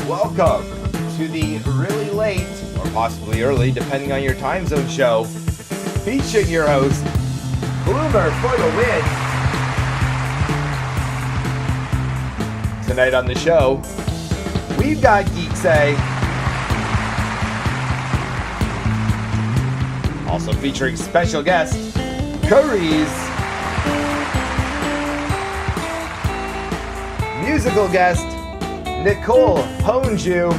Welcome to the really late, or possibly early, depending on your time zone show, featuring your host, Bloomer for the win. Tonight on the show, we've got Geekseh. Also featuring special guest, Carize. Musical guest, NicolePonesYou.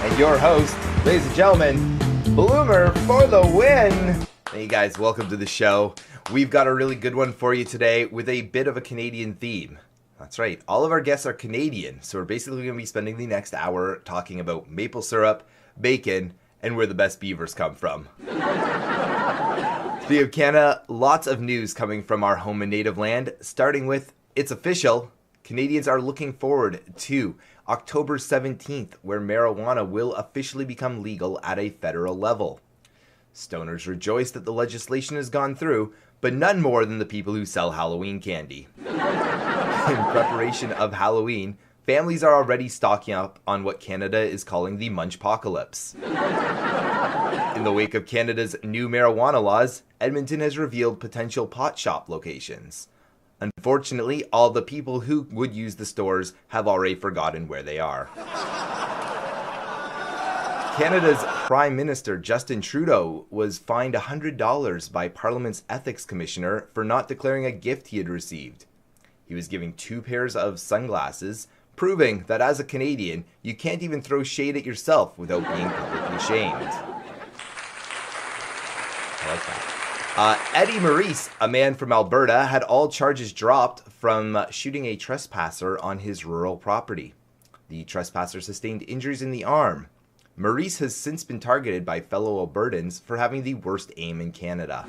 And your host, ladies and gentlemen, Bloomer for the win. Hey guys, welcome to the show. We've got a really good one for you today with a bit of a Canadian theme. That's right, all of our guests are Canadian, so we're basically going to be spending the next hour talking about maple syrup, bacon, and where the best beavers come from. Speaking of Canada, lots of news coming from our home and native land, starting with, it's official, Canadians are looking forward to October 17th, where marijuana will officially become legal at a federal level. Stoners rejoice that the legislation has gone through, but none more than the people who sell Halloween candy. In preparation of Halloween, families are already stocking up on what Canada is calling the Munchpocalypse. In the wake of Canada's new marijuana laws, Edmonton has revealed potential pot shop locations. Unfortunately, all the people who would use the stores have already forgotten where they are. Canada's Prime Minister Justin Trudeau was fined $100 by Parliament's Ethics Commissioner for not declaring a gift he had received. He was given 2 pairs of sunglasses, proving that as a Canadian, you can't even throw shade at yourself without being publicly shamed. I like that. Eddie Maurice, a man from Alberta, had all charges dropped from shooting a trespasser on his rural property. The trespasser sustained injuries in the arm. Maurice has since been targeted by fellow Albertans for having the worst aim in Canada.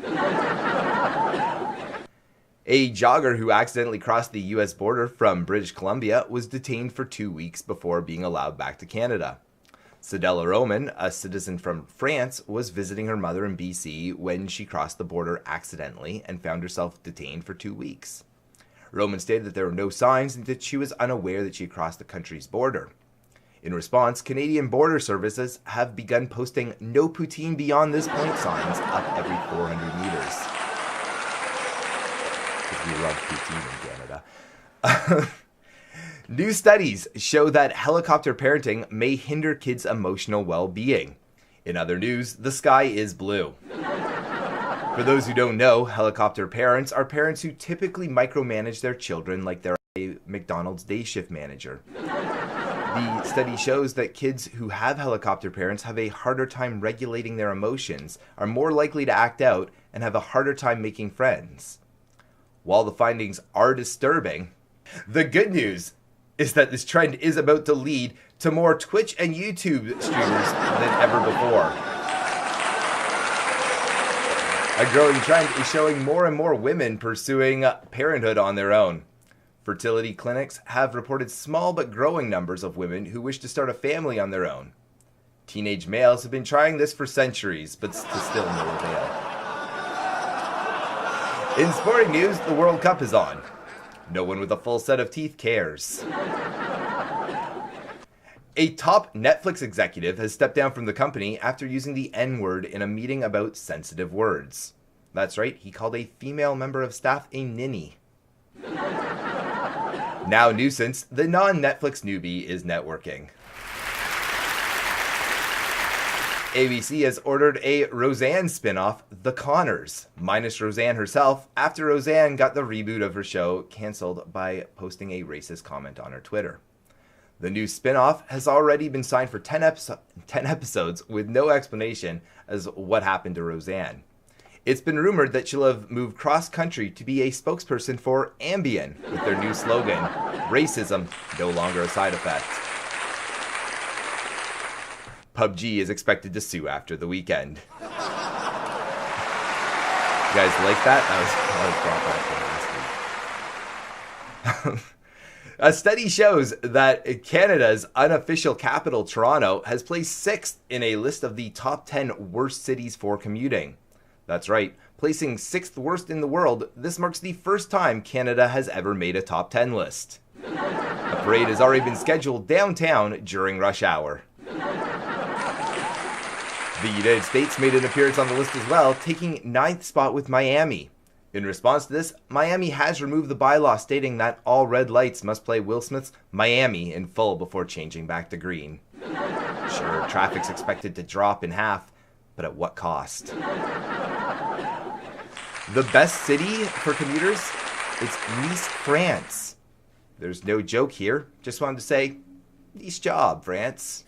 A jogger who accidentally crossed the U.S. border from British Columbia was detained for 2 weeks before being allowed back to Canada. Cedella Roman, a citizen from France, was visiting her mother in BC when she crossed the border accidentally and found herself detained for 2 weeks. Roman stated that there were no signs and that she was unaware that she had crossed the country's border. In response, Canadian Border Services have begun posting "No Poutine Beyond This Point" signs up every 400 meters. Because we love poutine in Canada. New studies show that helicopter parenting may hinder kids' emotional well-being. In other news, the sky is blue. For those who don't know, helicopter parents are parents who typically micromanage their children like they're a McDonald's day shift manager. The study shows that kids who have helicopter parents have a harder time regulating their emotions, are more likely to act out, and have a harder time making friends. While the findings are disturbing, the good news is that this trend is about to lead to more Twitch and YouTube streamers than ever before. A growing trend is showing more and more women pursuing parenthood on their own. Fertility clinics have reported small but growing numbers of women who wish to start a family on their own. Teenage males have been trying this for centuries, but to still no avail. In sporting news, the World Cup is on. No one with a full set of teeth cares. A top Netflix executive has stepped down from the company after using the N-word in a meeting about sensitive words. That's right, he called a female member of staff a ninny. Now nuisance, the non-Netflix newbie is networking. ABC has ordered a Roseanne spin-off, The Conners, minus Roseanne herself, after Roseanne got the reboot of her show canceled by posting a racist comment on her Twitter. The new spin-off has already been signed for 10 episodes with no explanation as what happened to Roseanne. It's been rumored that she'll have moved cross-country to be a spokesperson for Ambien with their new slogan, "Racism, no longer a side effect." PUBG is expected to sue after the weekend. You guys like that? That was brought back from last week. A study shows that Canada's unofficial capital, Toronto, has placed 6th in a list of the top 10 worst cities for commuting. That's right, placing 6th worst in the world, this marks the first time Canada has ever made a top 10 list. Parade has already been scheduled downtown during rush hour. The United States made an appearance on the list as well, taking 9th spot with Miami. In response to this, Miami has removed the bylaw stating that all red lights must play Will Smith's Miami in full before changing back to green. Sure, traffic's expected to drop in half, but at what cost? The best city for commuters? It's Nice, France. There's no joke here, just wanted to say, nice job, France.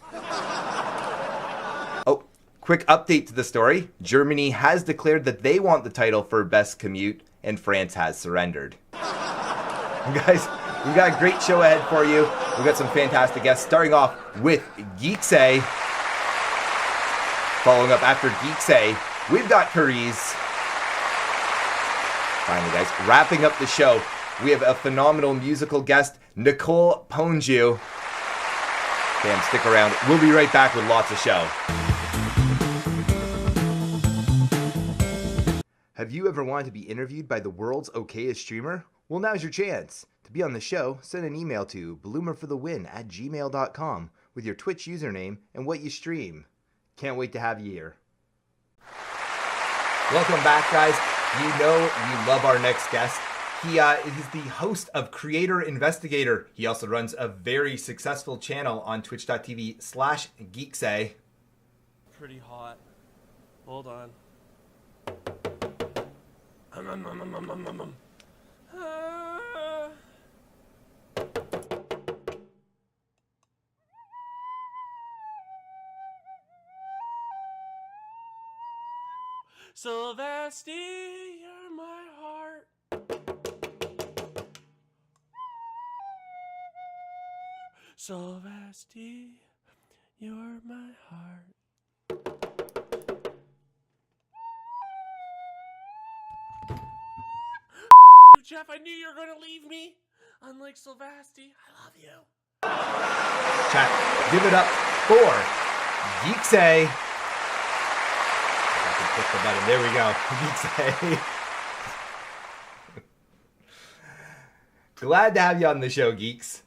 Oh, quick update to the story. Germany has declared that they want the title for best commute, and France has surrendered. Guys, we've got a great show ahead for you. We've got some fantastic guests, starting off with Geekseh. Following up after Geekseh, we've got Carize. Finally, guys, wrapping up the show, we have a phenomenal musical guest, NicolePonesYou. Damn, stick around. We'll be right back with lots of show. Have you ever wanted to be interviewed by the world's okayest streamer? Well, now's your chance. To be on the show, send an email to bloomerforthewin@gmail.com with your Twitch username and what you stream. Can't wait to have you here. Welcome back, guys. You know you love our next guest. He is the host of Creator Investigator. He also runs a very successful channel on twitch.tv/Geekseh. Pretty hot. Hold on. Sylvester, you're my heart. Sylvester, you're my heart. You, Jeff, I knew you were going to leave me. Unlike Sylvester, I love you. Chat, give it up for Geekseh. Click the button. There we go. Geekseh. Glad to have you on the show, Geeks.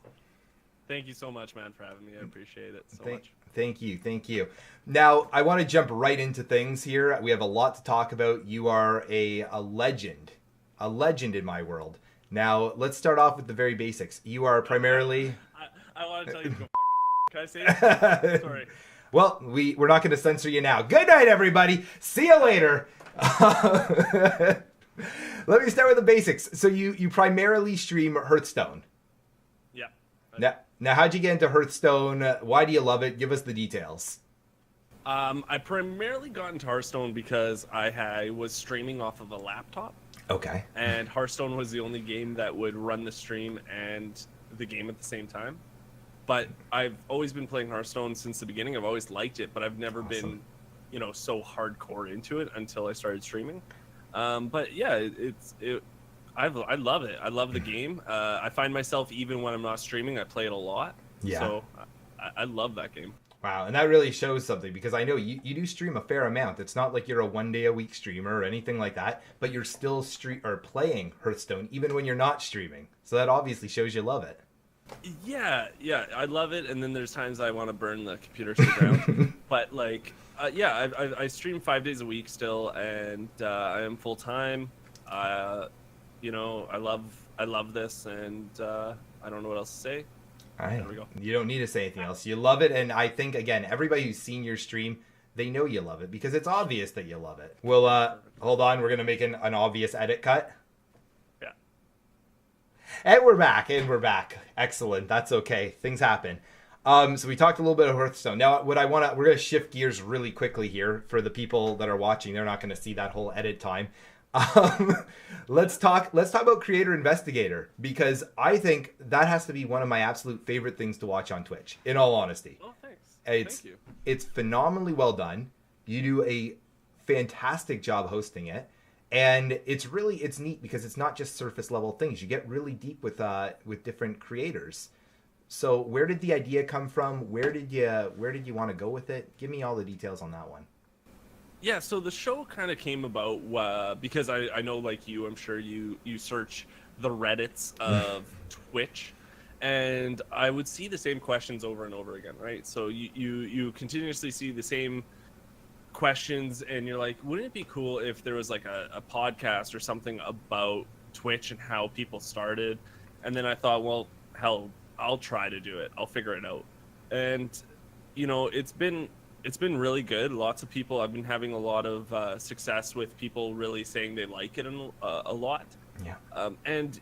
Thank you so much, man, for having me. I appreciate it so much. Thank you. Now, I want to jump right into things here. We have a lot to talk about. You are a legend in my world. Now, let's start off with the very basics. You are primarily... I want to tell you to go f*** yourself. Can I say it? Sorry. Well, we're not going to censor you now. Good night, everybody. See you later. Let me start with the basics. So you primarily stream Hearthstone. Yeah. Now, how'd you get into Hearthstone? Why do you love it? Give us the details. I primarily got into Hearthstone because I was streaming off of a laptop. Okay. And Hearthstone was the only game that would run the stream and the game at the same time. But I've always been playing Hearthstone since the beginning. I've always liked it, but I've never been, so hardcore into it until I started streaming. But yeah, I love it. I love the game. I find myself, even when I'm not streaming, I play it a lot. Yeah. So I love that game. Wow, and that really shows something, because I know you do stream a fair amount. It's not like you're a one-day-a-week streamer or anything like that, but you're still playing Hearthstone even when you're not streaming. So that obviously shows you love it. Yeah, I love it, and then there's times I want to burn the computer to the ground. But I stream 5 days a week still, and I am full time. I love this, and I don't know what else to say. All right. There we go. You don't need to say anything else. You love it, and I think, again, everybody who's seen your stream, they know you love it, because it's obvious that you love it. Well, hold on, we're going to make an obvious edit cut. Yeah. And we're back. Excellent. That's okay. Things happen. So we talked a little bit of Hearthstone. Now, we're going to shift gears really quickly here for the people that are watching. They're not going to see that whole edit time. Let's talk about Creator Investigator, because I think that has to be one of my absolute favorite things to watch on Twitch, in all honesty. Oh, thanks. Thank you. It's phenomenally well done. You do a fantastic job hosting it, and it's neat because it's not just surface level things. You get really deep with different creators. So where did the idea come from? Where did you want to go with it? Give me all the details on that one. Yeah, so the show kind of came about because I know, like you, I'm sure you search the Reddits of Twitch, and I would see the same questions over and over again, right? So you continuously see the same questions, and you're like, wouldn't it be cool if there was like a podcast or something about Twitch and how people started? And then I thought, well, hell, I'll try to do it. I'll figure it out. And it's been really good. Lots of people, I've been having a lot of success with people really saying they like it a lot. Yeah. And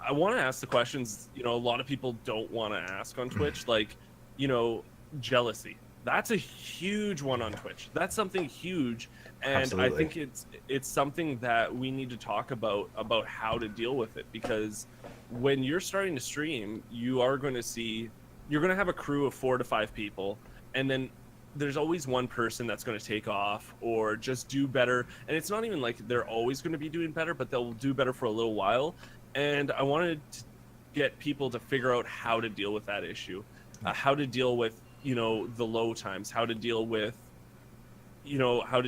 I want to ask the questions, a lot of people don't want to ask on Twitch, like, jealousy. That's a huge one on Twitch. That's something huge. And Absolutely. I think it's something that we need to talk about how to deal with it, because when you're starting to stream, you're going to have a crew of 4 to 5 people, and then there's always one person that's going to take off or just do better. And it's not even like they're always going to be doing better, but they'll do better for a little while. And I wanted to get people to figure out how to deal with that issue, how to deal with, the low times, how to deal with how'd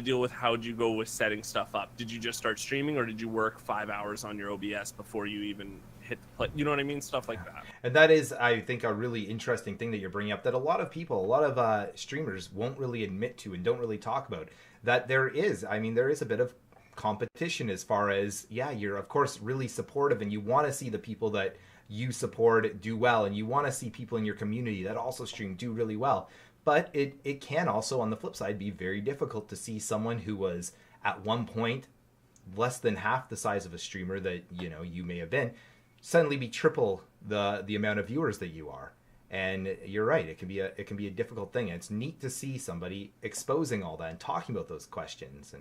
you go with setting stuff up? Did you just start streaming, or did you work 5 hours on your OBS before you even hit the play? You know what I mean? Stuff like that. And that is, I think, a really interesting thing that you're bringing up, that a lot of streamers won't really admit to and don't really talk about, that there is a bit of competition as far as, you're of course really supportive, and you want to see the people that you support do well, and you want to see people in your community that also stream do really well. But it can also, on the flip side, be very difficult to see someone who was at one point less than half the size of a streamer that you may have been, suddenly be triple the amount of viewers that you are. And you're right, it can be a difficult thing. And it's neat to see somebody exposing all that and talking about those questions.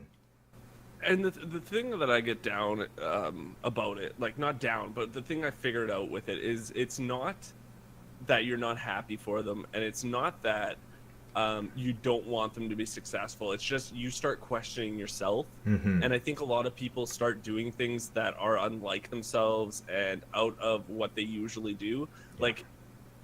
And the thing that I get down about it, like, not down, but the thing I figured out with it is, it's not that you're not happy for them, and it's not that you don't want them to be successful. It's just you start questioning yourself. Mm-hmm. And I think a lot of people start doing things that are unlike themselves and out of what they usually do. Yeah. Like,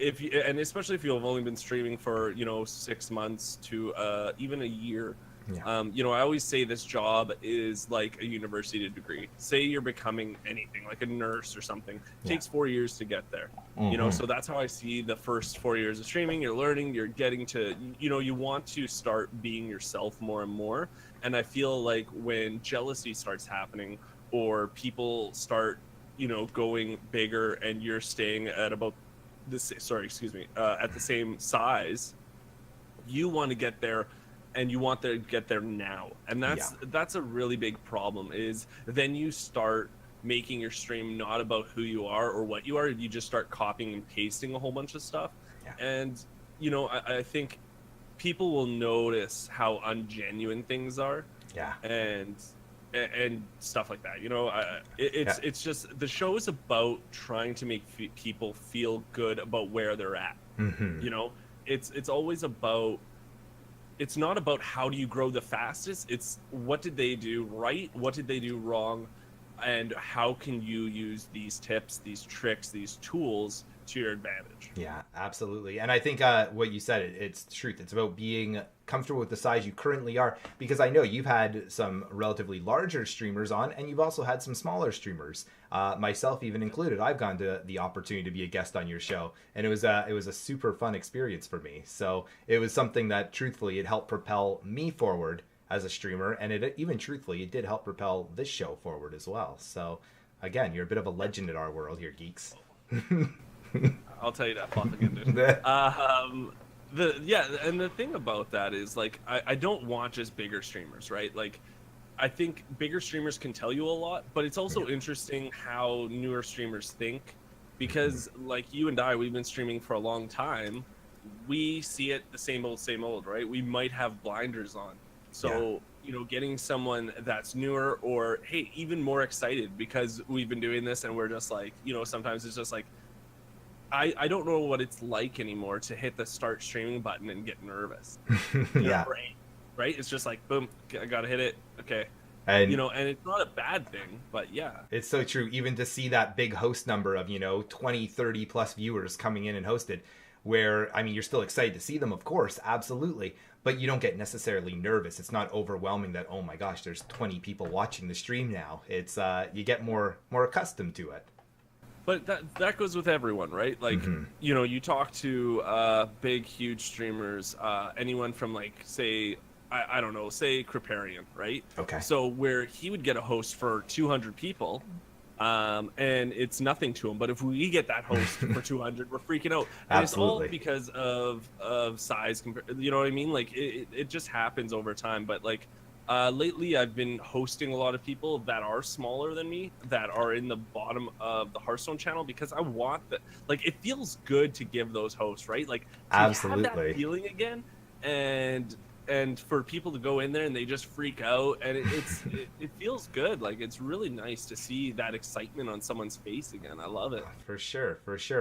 and especially if you've only been streaming for 6 months to even a year. Yeah. I always say this job is like a university degree. Say you're becoming anything, like a nurse or something. It takes 4 years to get there. Mm-hmm. So that's how I see the first 4 years of streaming. You're learning, you're getting to, you want to start being yourself more and more. And I feel like when jealousy starts happening, or people start, going bigger, and you're staying at about this, at the same size, you want to get there. And you want to get there now. And that's a really big problem, is then you start making your stream not about who you are or what you are. You just start copying and pasting a whole bunch of stuff. Yeah. And, I think people will notice how ungenuine things are. Yeah. And stuff like that. It's just, the show is about trying to make people feel good about where they're at. Mm-hmm. It's always about, it's not about how do you grow the fastest. It's what did they do right? What did they do wrong? And how can you use these tips, these tricks, these tools to your advantage? Yeah, absolutely. And I think what you said, it's the truth. It's about being comfortable with the size you currently are, because I know you've had some relatively larger streamers on, and you've also had some smaller streamers, myself even included. I've gone to the opportunity to be a guest on your show, and it was a super fun experience for me. So it was something that, truthfully, it helped propel me forward as a streamer, and it did help propel this show forward as well. So again, you're a bit of a legend in our world here, Geeks. I'll tell you that, fuck again, dude. And the thing about that is, like, I don't want just bigger streamers, right? Like, I think bigger streamers can tell you a lot, but it's also interesting how newer streamers think, because like you and I, we've been streaming for a long time. We see it the same old, right? We might have blinders on. So, getting someone that's newer, or, hey, even more excited because we've been doing this, and we're just like, sometimes it's just like, I don't know what it's like anymore to hit the start streaming button and get nervous. Yeah. Right? It's just like, boom, I gotta hit it. Okay. And and it's not a bad thing, but yeah. It's so true. Even to see that big host number of, 20, 30 plus viewers coming in and hosted, where, you're still excited to see them, of course, absolutely. But you don't get necessarily nervous. It's not overwhelming that, oh my gosh, there's 20 people watching the stream now. It's, you get more accustomed to it. But that goes with everyone, right? Like, you know, you talk to big, huge streamers, anyone from like, say, I don't know, say Kriparian, right? Okay. So where he would get a host for 200 people, and it's nothing to him. But if we get that host for 200, we're freaking out. And Absolutely. it's all because of size. You know what I mean? Like it just happens over time. But like lately, I've been hosting a lot of people that are smaller than me, that are in the bottom of the Hearthstone channel, because I want that. Like it feels good to give those hosts, right? Like to Absolutely. have that feeling again, and for people to go in there and they just freak out, and it feels good. Like it's really nice to see that excitement on someone's face again. I love it. For sure.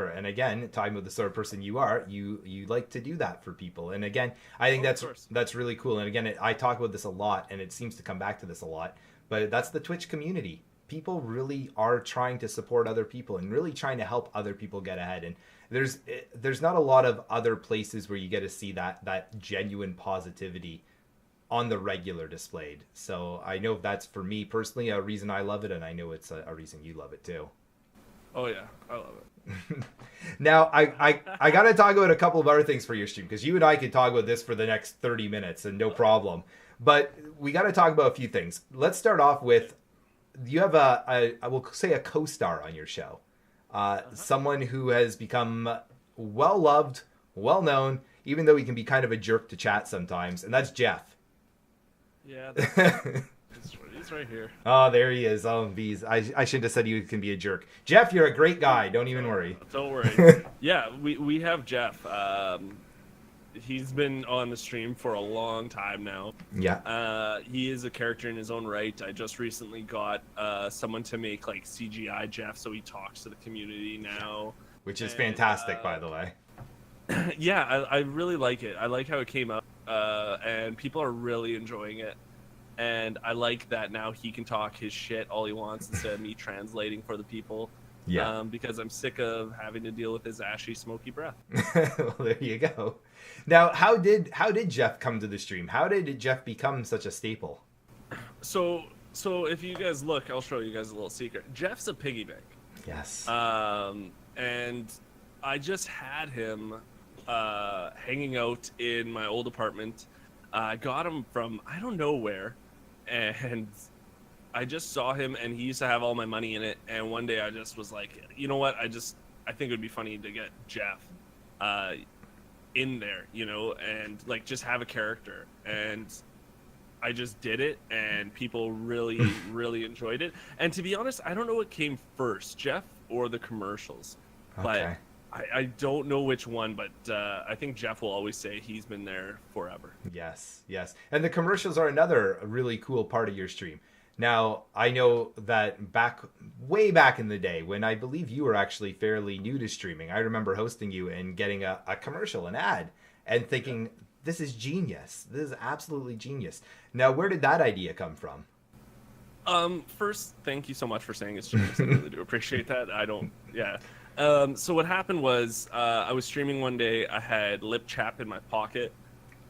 And again, talking about the sort of person you are, you like to do that for people. And again, I think that's really cool. And again, I talk about this a lot, and it seems to come back to this a lot, but that's the Twitch community. People really are trying to support other people and really trying to help other people get ahead. And there's not a lot of other places where you get to see that genuine positivity on the regular displayed. So I know that's, for me personally, a reason I love it, and I know it's a reason you love it too. Oh yeah, I love it. Now I gotta talk about a couple of other things for your stream, because you and I could talk about this for the next 30 minutes and no problem, but we got to talk about a few things. Let's start off with, you have I will say a co-star on your show. Someone who has become well-loved, well-known, even though he can be kind of a jerk to chat sometimes, and that's Jeff. Yeah, he's right here. Oh, there he is. Oh, bees. I shouldn't have said you can be a jerk. Jeff, you're a great guy. Don't even worry. Don't worry. Yeah, we have Jeff. He's been on the stream for a long time now. Yeah. He is a character in his own right. I just recently got someone to make like CGI Jeff, so he talks to the community now. Which is fantastic, by the way. Yeah, I really like it. I like how it came out, and people are really enjoying it. And I like that now he can talk his shit all he wants instead of me translating for the people. Yeah. Because I'm sick of having to deal with his ashy, smoky breath. Well, there you go. Now, how did Jeff come to the stream? How did Jeff become such a staple? So if you guys look, I'll show you guys a little secret. Jeff's a piggy bank. Yes. And I just had him hanging out in my old apartment. I got him from I don't know where, and I just saw him, and he used to have all my money in it. And one day I just was like, you know what? I think it would be funny to get Jeff in there, you know, and like just have a character. And I just did it, and people really, really enjoyed it. And to be honest, I don't know what came first, Jeff or the commercials. Okay. But I don't know which one, but I think Jeff will always say he's been there forever. Yes. And the commercials are another really cool part of your stream. Now, I know that way back in the day, when I believe you were actually fairly new to streaming, I remember hosting you and getting a commercial, an ad, and thinking, this is genius. This is absolutely genius. Now, where did that idea come from? First, thank you so much for saying it's genius. I really do appreciate that. So what happened was I was streaming one day. I had Lip Chap in my pocket,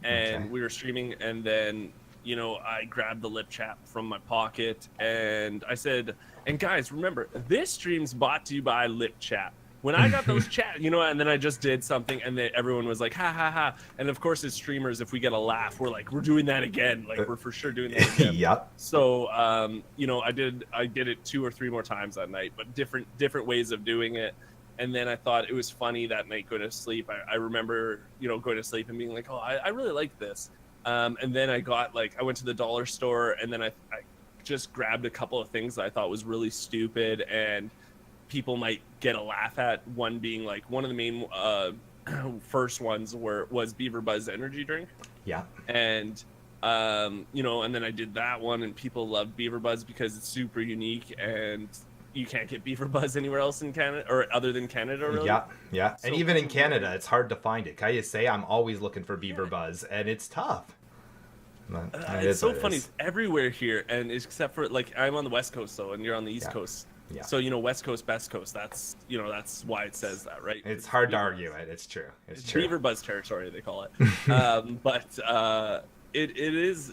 and we were streaming, and then I grabbed the Lip Chap from my pocket, and I said, and guys, remember, this stream's brought to you by Lip Chap. When I got those chat, and then I just did something, and then everyone was like, ha, ha, ha. And of course, as streamers, if we get a laugh, we're like, we're doing that again. Like, we're for sure doing that again. Yep. So, I did it 2 or 3 more times that night, but different ways of doing it. And then I thought it was funny that night going to sleep. I remember, going to sleep and being like, oh, I really like this. And then I went to the dollar store, and then I just grabbed a couple of things that I thought was really stupid and people might get a laugh at. One being like, one of the main first ones was Beaver Buzz energy drink. Yeah. And and then I did that one, and people loved Beaver Buzz because it's super unique, and you can't get Beaver Buzz anywhere else in Canada, or other than Canada, really. Yeah. So, and even in Canada, it's hard to find it. Can you say I'm always looking for Beaver Buzz, and it's tough. It's so funny. It's everywhere here, and except for I'm on the West Coast, though, and you're on the East Coast. Yeah. So West Coast, best coast. That's that's why it says that, right? It's hard to argue it. It's true. It's true. Beaver Buzz territory, they call it. But it is,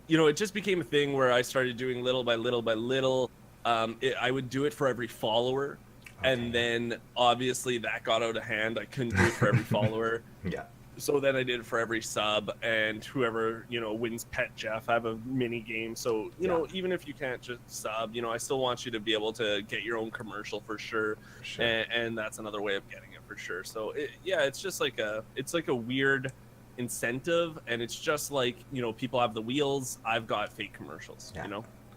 it just became a thing where I started doing little by little by little. I would do it for every follower. And then obviously that got out of hand. I couldn't do it for every follower. Yeah. So then I did it for every sub, and whoever, wins Pet Jeff. I have a mini game. So, even if you can't just sub, I still want you to be able to get your own commercial for sure. And that's another way of getting it for sure. So it's just like a weird incentive, and it's just like, people have the wheels. I've got fake commercials,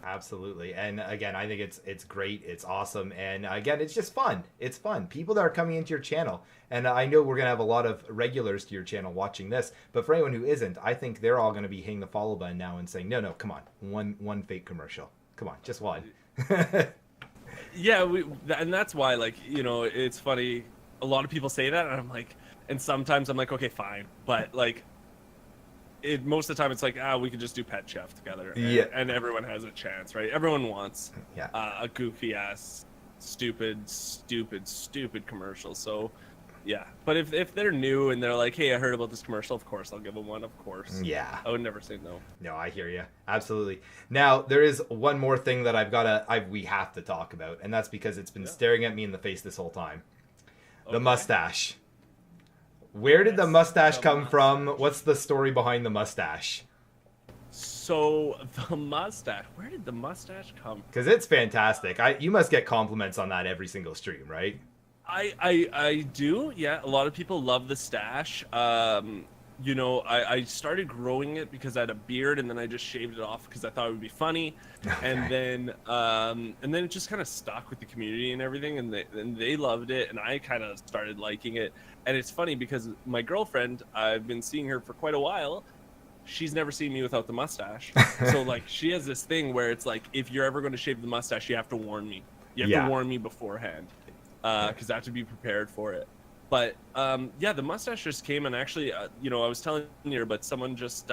Absolutely. And again, I think it's great. It's awesome. And again, it's just fun. It's fun. People that are coming into your channel, and I know we're going to have a lot of regulars to your channel watching this, but for anyone who isn't, I think they're all going to be hitting the follow button now and saying, no, come on. One fake commercial. Come on, just one. Yeah, and that's why, like, it's funny. A lot of people say that, and I'm like, and sometimes I'm like, okay, fine. But like, most of the time it's like, we could just do Pet Chef together, and everyone has a chance, right? Everyone wants a goofy ass stupid commercial. So but if they're new and they're like, hey, I heard about this commercial, of course I'll give them one. Of course, I would never say no. I hear you, absolutely. Now there is one more thing that we have to talk about, and that's because it's been staring at me in the face this whole time. The mustache. Where did the mustache come from? What's the story behind the mustache? So the mustache, where did the mustache come from? Because it's fantastic. You must get compliments on that every single stream, right? I do. Yeah, a lot of people love the stash. I started growing it because I had a beard, and then I just shaved it off because I thought it would be funny. Okay. And then it just kind of stuck with the community and everything, and they loved it, and I kind of started liking it. And it's funny because my girlfriend, I've been seeing her for quite a while. She's never seen me without the mustache. So like, she has this thing where it's like, if you're ever going to shave the mustache, you have to warn me. You have to warn me beforehand, because I have to be prepared for it. But the mustache just came, and actually, I was telling you, but someone just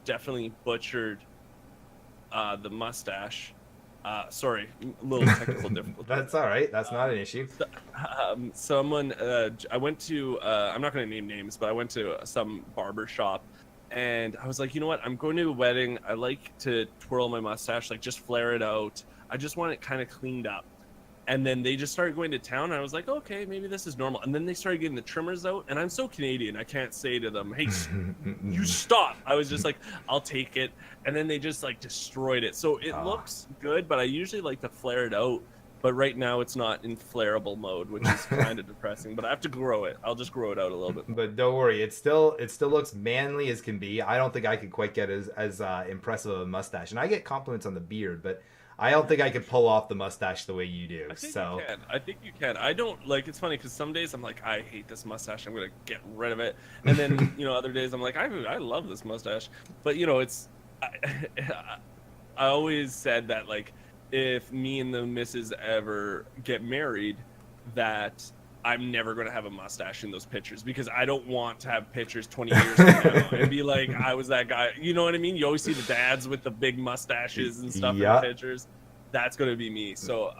definitely butchered the mustache. Sorry, a little technical difficulty. That's all right. That's not an issue. Someone, I went to, I'm not going to name names, but I went to some barber shop, and I was like, you know what? I'm going to a wedding. I like to twirl my mustache, like just flare it out. I just want it kind of cleaned up. And then they just started going to town, and I was like, okay, maybe this is normal. And then they started getting the trimmers out, and I'm so Canadian, I can't say to them, hey, you stop. I was just like, I'll take it. And then they just like destroyed it. So it looks good, but I usually like to flare it out. But right now it's not in flareable mode, which is kind of depressing. But I have to grow it. I'll just grow it out a little bit more. But don't worry, it still looks manly as can be. I don't think I could quite get as impressive of a mustache. And I get compliments on the beard, but I don't think I could pull off the mustache the way you do. I think you can. I don't, like, it's funny because some days I'm like, I hate this mustache, I'm gonna get rid of it. And then other days I'm like, I love this mustache. But it's I always said that, like, if me and the missus ever get married, that I'm never going to have a mustache in those pictures, because I don't want to have pictures 20 years from now and be like, I was that guy. You know what I mean? You always see the dads with the big mustaches and stuff in pictures. That's going to be me. So,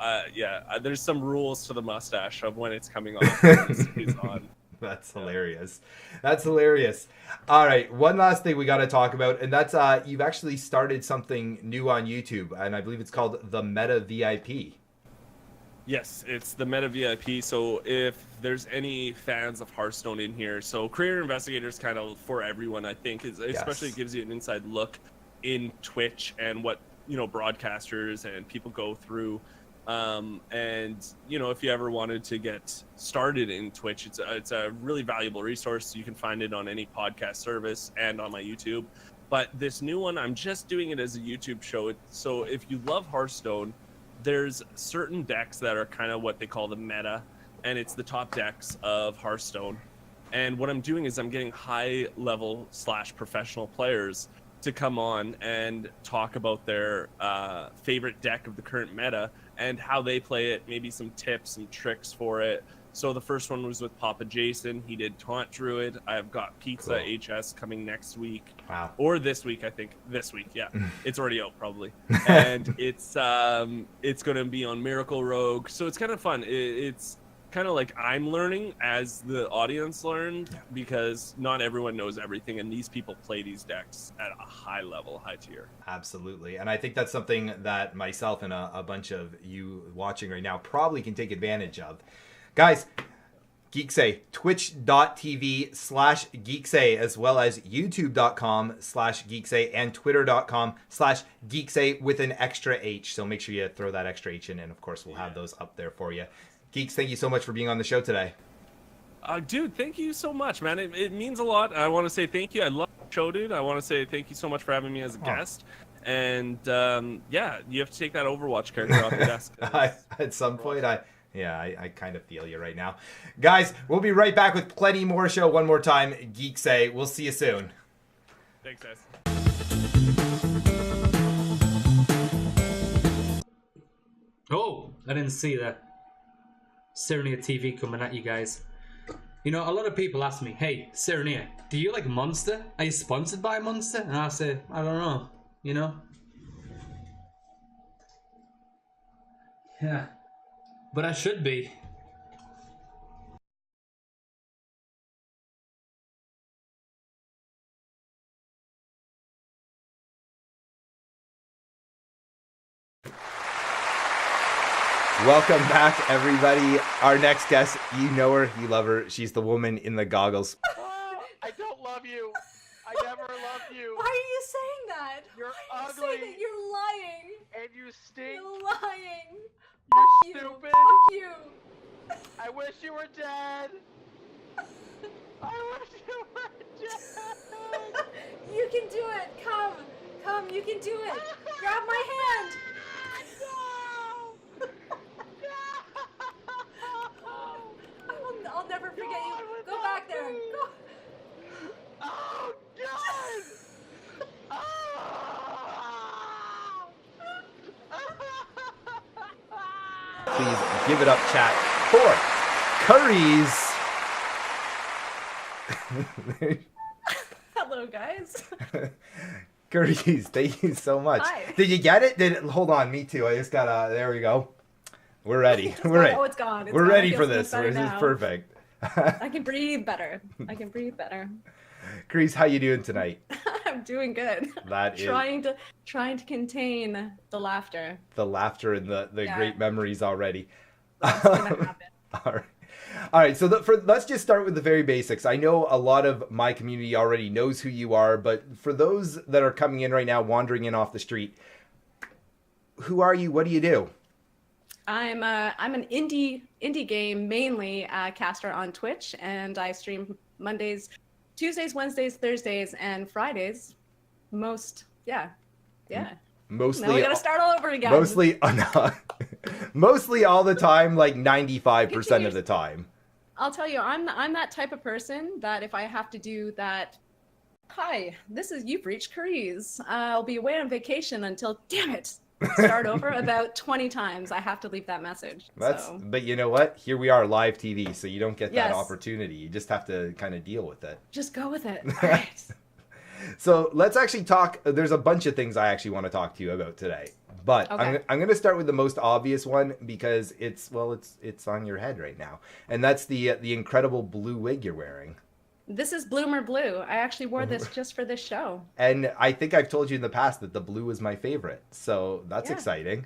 there's some rules to the mustache of when it's coming off and when it stays on. That's hilarious. That's hilarious. All right, one last thing we got to talk about, and that's you've actually started something new on YouTube, and I believe it's called the Meta VIP. Yes, it's the Meta VIP. So if there's any fans of Hearthstone in here, so Career Investigator is kind of for everyone, I think, especially it gives you an inside look in Twitch and what broadcasters and people go through. And if you ever wanted to get started in Twitch, it's a really valuable resource. You can find it on any podcast service and on my YouTube. But this new one, I'm just doing it as a YouTube show. So if you love Hearthstone, there's certain decks that are kind of what they call the meta, and it's the top decks of Hearthstone. And what I'm doing is I'm getting high level / professional players to come on and talk about their favorite deck of the current meta and how they play it, maybe some tips and tricks for it. So the first one was with Papa Jason. He did Taunt Druid. I've got Pizza HS coming next week. Wow. Or this week, I think. This week, yeah. It's already out, probably. And it's going to be on Miracle Rogue. So it's kind of fun. kind of like I'm learning as the audience learned, because not everyone knows everything, and these people play these decks at a high level, high tier. Absolutely. And I think that's something that myself and a bunch of you watching right now probably can take advantage of. Guys, Geekseh, twitch.tv/Geekseh, as well as youtube.com/Geekseh and twitter.com/Geekseh with an extra H. So make sure you throw that extra H in, and of course we'll have those up there for you. Geeks, thank you so much for being on the show today. Dude, thank you so much, man. It means a lot. I want to say thank you. I love the show, dude. I want to say thank you so much for having me as a guest. And yeah, you have to take that Overwatch character off your desk. At some point, I kind of feel you right now. Guys, we'll be right back with plenty more show one more time. Geekseh. We'll see you soon. Thanks, guys. Oh, I didn't see that. Serenia TV coming at you guys. You know, a lot of people ask me, hey, Serenia, do you like Monster? Are you sponsored by Monster? And I say, I don't know, you know? Yeah. But I should be. Welcome back, everybody. Our next guest, you know her, you love her. She's the woman in the goggles. I don't love you. I never loved you. Why are you saying that? You're Why are you ugly. saying that? You're lying. And you stink. You're lying. You're Fuck you. stupid. Fuck you. I wish you were dead. I wish you were dead. You can do it. Come. Come, you can do it. Grab my hand. I'll never forget you. Go back there. Go. Oh, God. Please give it up, chat, for Carize. Hello, guys. Carize, thank you so much. Hi. Did you get it? Hold on, me too. I just gotta. There we go. We're ready. We're ready. Oh, it's gone. It's We're gone. ready I for feel this. so much This better is now. perfect. I can breathe better. I can breathe better. Carize, how you doing tonight? I'm doing good. That is trying to contain the laughter. the laughter and the Yeah. great memories already. It's gonna happen. All right. So let's just start with the very basics. I know a lot of my community already knows who you are, but for those that are coming in right now, wandering in off the street, who are you? What do you do? I'm an indie game mainly caster on Twitch, and I stream Mondays, Tuesdays, Wednesdays, Thursdays, and Fridays. Mostly. Now we gotta start all over again. Mostly all the time, like 95% of the time. I'll tell you, I'm that type of person that if I have to do that, hi, you've reached Carize. I'll be away on vacation until, damn it, start over about 20 times. I have to leave that message. But you know what? Here we are, live TV, so you don't get that Yes. opportunity. You just have to kind of deal with it. Just go with it. All right. So let's actually talk. There's a bunch of things I actually want to talk to you about today. But Okay. I'm going to start with the most obvious one because it's on your head right now. And that's the incredible blue wig you're wearing. This is Bloomer Blue. I actually wore this just for this show. And I think I've told you in the past that the blue is my favorite. So that's Yeah. exciting.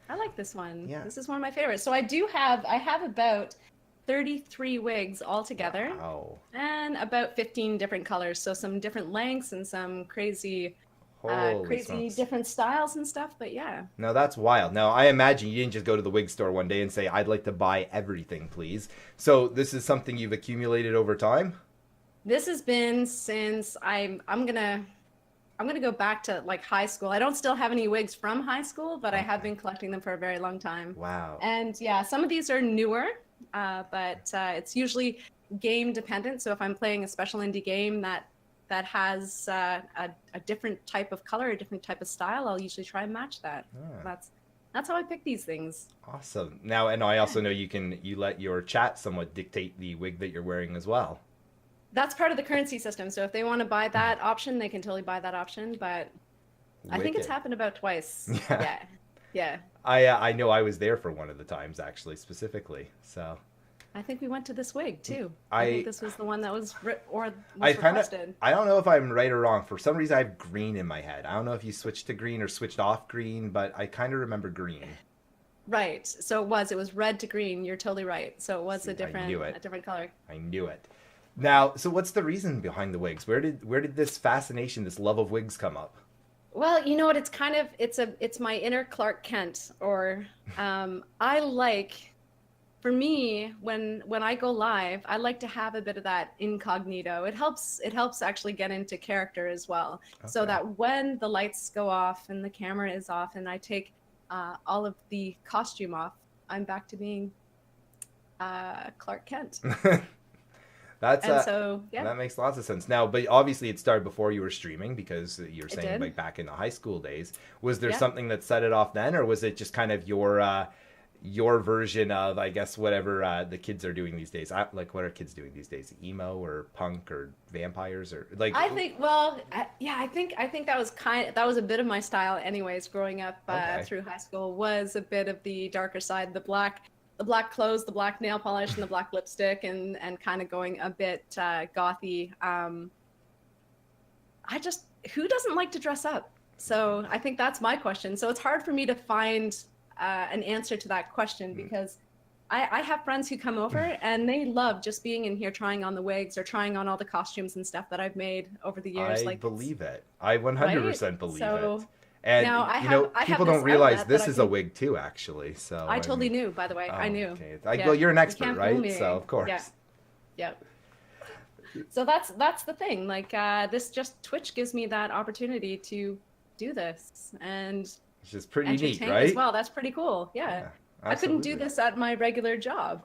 I like this one. Yeah. This is one of my favorites. So I have about 33 wigs altogether. Wow. And about 15 different colors. So some different lengths and some crazy Holy smokes. different styles and stuff. But yeah. Now that's wild. Now I imagine you didn't just go to the wig store one day and say, I'd like to buy everything, please. So this is something you've accumulated over time? This has been since I'm gonna go back to like high school. I don't still have any wigs from high school, but I have been collecting them for a very long time. Wow. And yeah, some of these are newer, but it's usually game dependent. So if I'm playing a special indie game that has a different type of color, a different type of style, I'll usually try and match that. Ah. That's how I pick these things. Awesome. Now, and I also know you let your chat somewhat dictate the wig that you're wearing as well. That's part of the currency system. So if they want to buy that option, they can totally buy that option. But I think it's Wicked. happened about twice. Yeah. Yeah. I know I was there for one of the times actually, specifically. So I think we went to this wig too. I think this was the one that was I kind of, requested. I don't know if I'm right or wrong. For some reason, I have green in my head. I don't know if you switched to green or switched off green, but I kind of remember green. Right. So it was red to green. You're totally right. So it was See, a different color. I knew it. Now, so what's the reason behind the wigs? Where did this fascination, this love of wigs come up? Well, you know what? It's my inner Clark Kent, or I like. For me, when I go live, I like to have a bit of that incognito. It helps actually get into character as well. Okay. So that when the lights go off and the camera is off and I take all of the costume off, I'm back to being Clark Kent. That makes lots of sense. Now, but obviously it started before you were streaming, because you're saying like back in the high school days. Was there something that set it off then, or was it just kind of your version of, I guess, whatever the kids are doing these days? Like, what are kids doing these days? Emo or punk or vampires or like? I think that was a bit of my style, anyways. Growing up through high school was a bit of the darker side, the black clothes, the black nail polish, and the black lipstick, and kind of going a bit gothy. Who doesn't like to dress up? So I think that's my question. So it's hard for me to find an answer to that question, because I have friends who come over and they love just being in here trying on the wigs or trying on all the costumes and stuff that I've made over the years. I believe it. I 100% believe it. And now people don't realize this is a wig too, actually. So I totally knew, by the way. I knew. Okay. Well, you're an expert, right? So of course. Yeah. So that's the thing. Like Twitch gives me that opportunity to do this, and which is pretty neat, right? As well, that's pretty cool. Yeah. I couldn't do this at my regular job,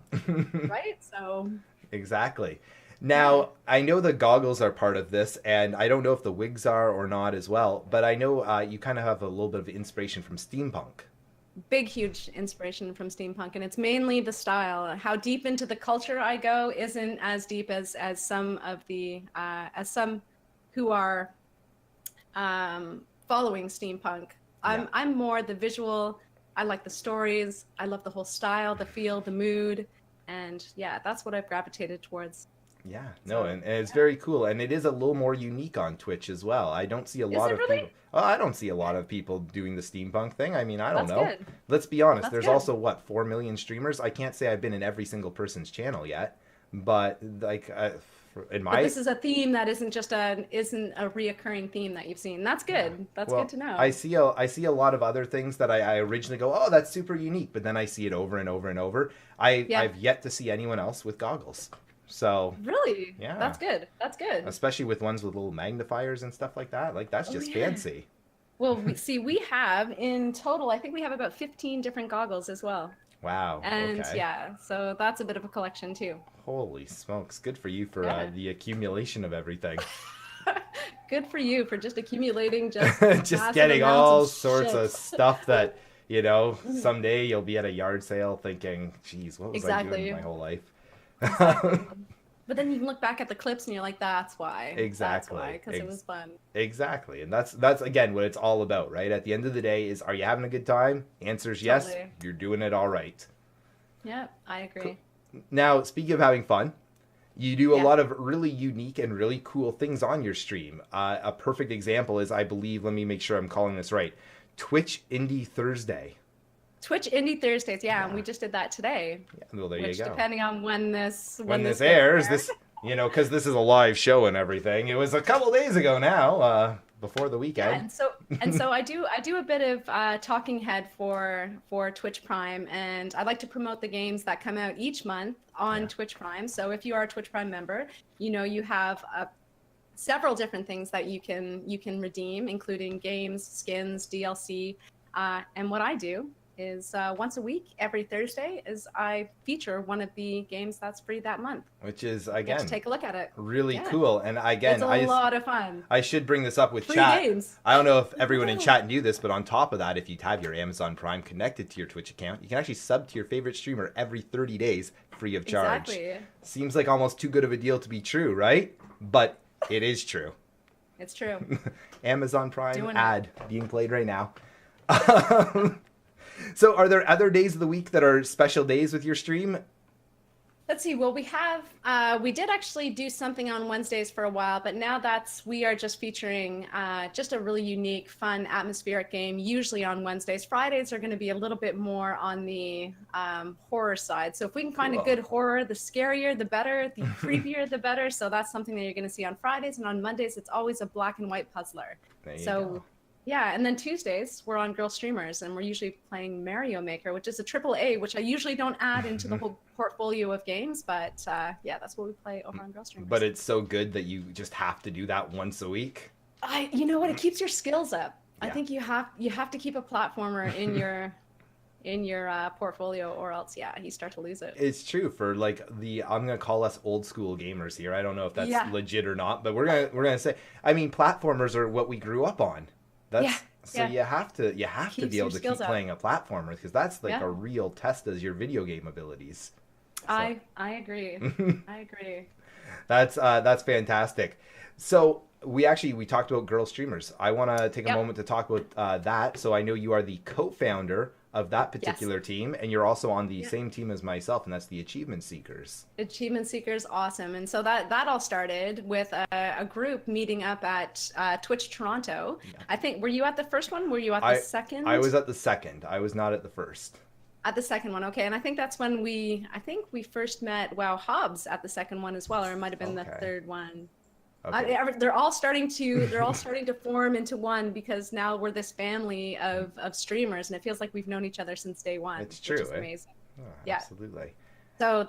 right? So exactly. Now, I know the goggles are part of this, and I don't know if the wigs are or not as well, but I know you kind of have a little bit of inspiration from steampunk. Big, huge inspiration from steampunk, and it's mainly the style. How deep into the culture I go isn't as deep as some of the as some who are following steampunk. I'm more the visual. I like the stories. I love the whole style, the feel, the mood, and that's what I've gravitated towards. Yeah, no, and it's very cool, and it is a little more unique on Twitch as well. I don't see a lot of people. Oh, I don't see a lot of people doing the steampunk thing. I mean, I don't know. Good. Let's be honest. There's also 4 million streamers. I can't say I've been in every single person's channel yet, but like But this is a theme that isn't a reoccurring theme that you've seen. That's good. That's good to know. I see a lot of other things that I originally go, oh, that's super unique, but then I see it over and over and over. I've yet to see anyone else with goggles. So really, that's good. That's good. Especially with ones with little magnifiers and stuff like that. Like that's just fancy. Well, we have in total, I think we have about 15 different goggles as well. Wow. And so that's a bit of a collection too. Holy smokes! Good for you for the accumulation of everything. Good for you for just accumulating just getting all sorts of stuff that someday you'll be at a yard sale thinking, "Geez, what was I doing my whole life?" But then you can look back at the clips and you're like, that's why. Exactly. Because it was fun. Exactly. And that's again what it's all about, right? At the end of the day is, are you having a good time? Answer's yes. You're doing it all right. Yeah, I agree. Now, speaking of having fun, you do a lot of really unique and really cool things on your stream. A perfect example is, I believe, let me make sure I'm calling this right, Twitch Indie Thursday. Twitch Indie Thursdays, and we just did that today. Yeah, well, there you go. Depending on when this airs, this because this is a live show and everything. It was a couple days ago now, before the weekend. Yeah, and so I do a bit of talking head for Twitch Prime, and I like to promote the games that come out each month on Twitch Prime. So if you are a Twitch Prime member, you have several different things that you can redeem, including games, skins, DLC, and what I do is once a week, every Thursday, is I feature one of the games that's free that month. Which is, again, take a look at it. Really cool. And again, it's a lot of fun. I should bring this up with free chat. Games. I don't know if everyone in chat knew this, but on top of that, if you have your Amazon Prime connected to your Twitch account, you can actually sub to your favorite streamer every 30 days free of charge. Exactly. Seems like almost too good of a deal to be true, right? But it is true. It's true. Amazon Prime ad being played right now. So are there other days of the week that are special days with your stream? Let's see. Well, we did actually do something on Wednesdays for a while, but now we are just featuring just a really unique, fun, atmospheric game, usually on Wednesdays. Fridays are going to be a little bit more on the horror side. So if we can find a good horror, the scarier, the better, the creepier, the better. So that's something that you're going to see on Fridays. And on Mondays, it's always a black and white puzzler. There you So go. yeah, and then Tuesdays we're on Girl Streamers, and we're usually playing Mario Maker, which is a AAA, which I usually don't add into the whole portfolio of games, but yeah, that's what we play over on Girl Streamers. But it's so good that you just have to do that once a week. You know what? It keeps your skills up. Yeah. I think you have to keep a platformer in your portfolio, or else you start to lose it. It's true for like I'm gonna call us old school gamers here. I don't know if that's legit or not, but we're gonna say. I mean, platformers are what we grew up on. You have to be able to keep playing a platformer, because that's like a real test as your video game abilities. So. I agree. I agree. That's fantastic. So we talked about Girl Streamers. I want to take a moment to talk about that. So I know you are the co-founder of that particular team, and you're also on the same team as myself, and that's the Achievement Seekers. Achievement Seekers, awesome. And so that all started with a group meeting up at Twitch Toronto. Yeah. I think, were you at the first one? Were you at the second? I was at the second. I was not at the first. At the second one, okay. And I think that's when we first met Hobbs at the second one as well, or it might have been the third one. Okay. They're all starting to form into one, because now we're this family of streamers, and it feels like we've known each other since day one. It's true. Which is amazing. Oh, absolutely. So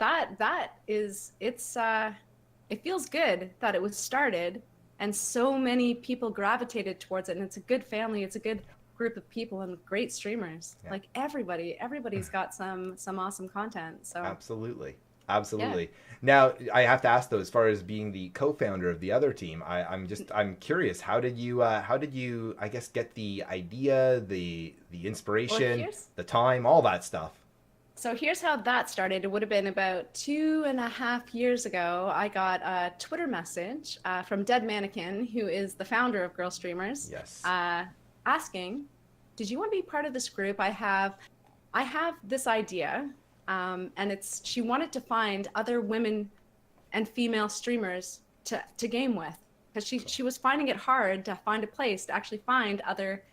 it feels good that it was started, and so many people gravitated towards it, and it's a good family. It's a good group of people and great streamers. Yeah. Like everybody's got some awesome content. So absolutely. Yeah. Now I have to ask though, as far as being the co-founder of the other team, I'm curious, how did you I guess get the idea, the inspiration, the time, all that stuff? So here's how that started. It would have been about 2.5 years ago. I got a Twitter message from Dead Mannequin, who is the founder of Girl Streamers. Yes. Asking, did you want to be part of this group? I have this idea. And she wanted to find other women and female streamers to game with, because she was finding it hard to find a place to actually find other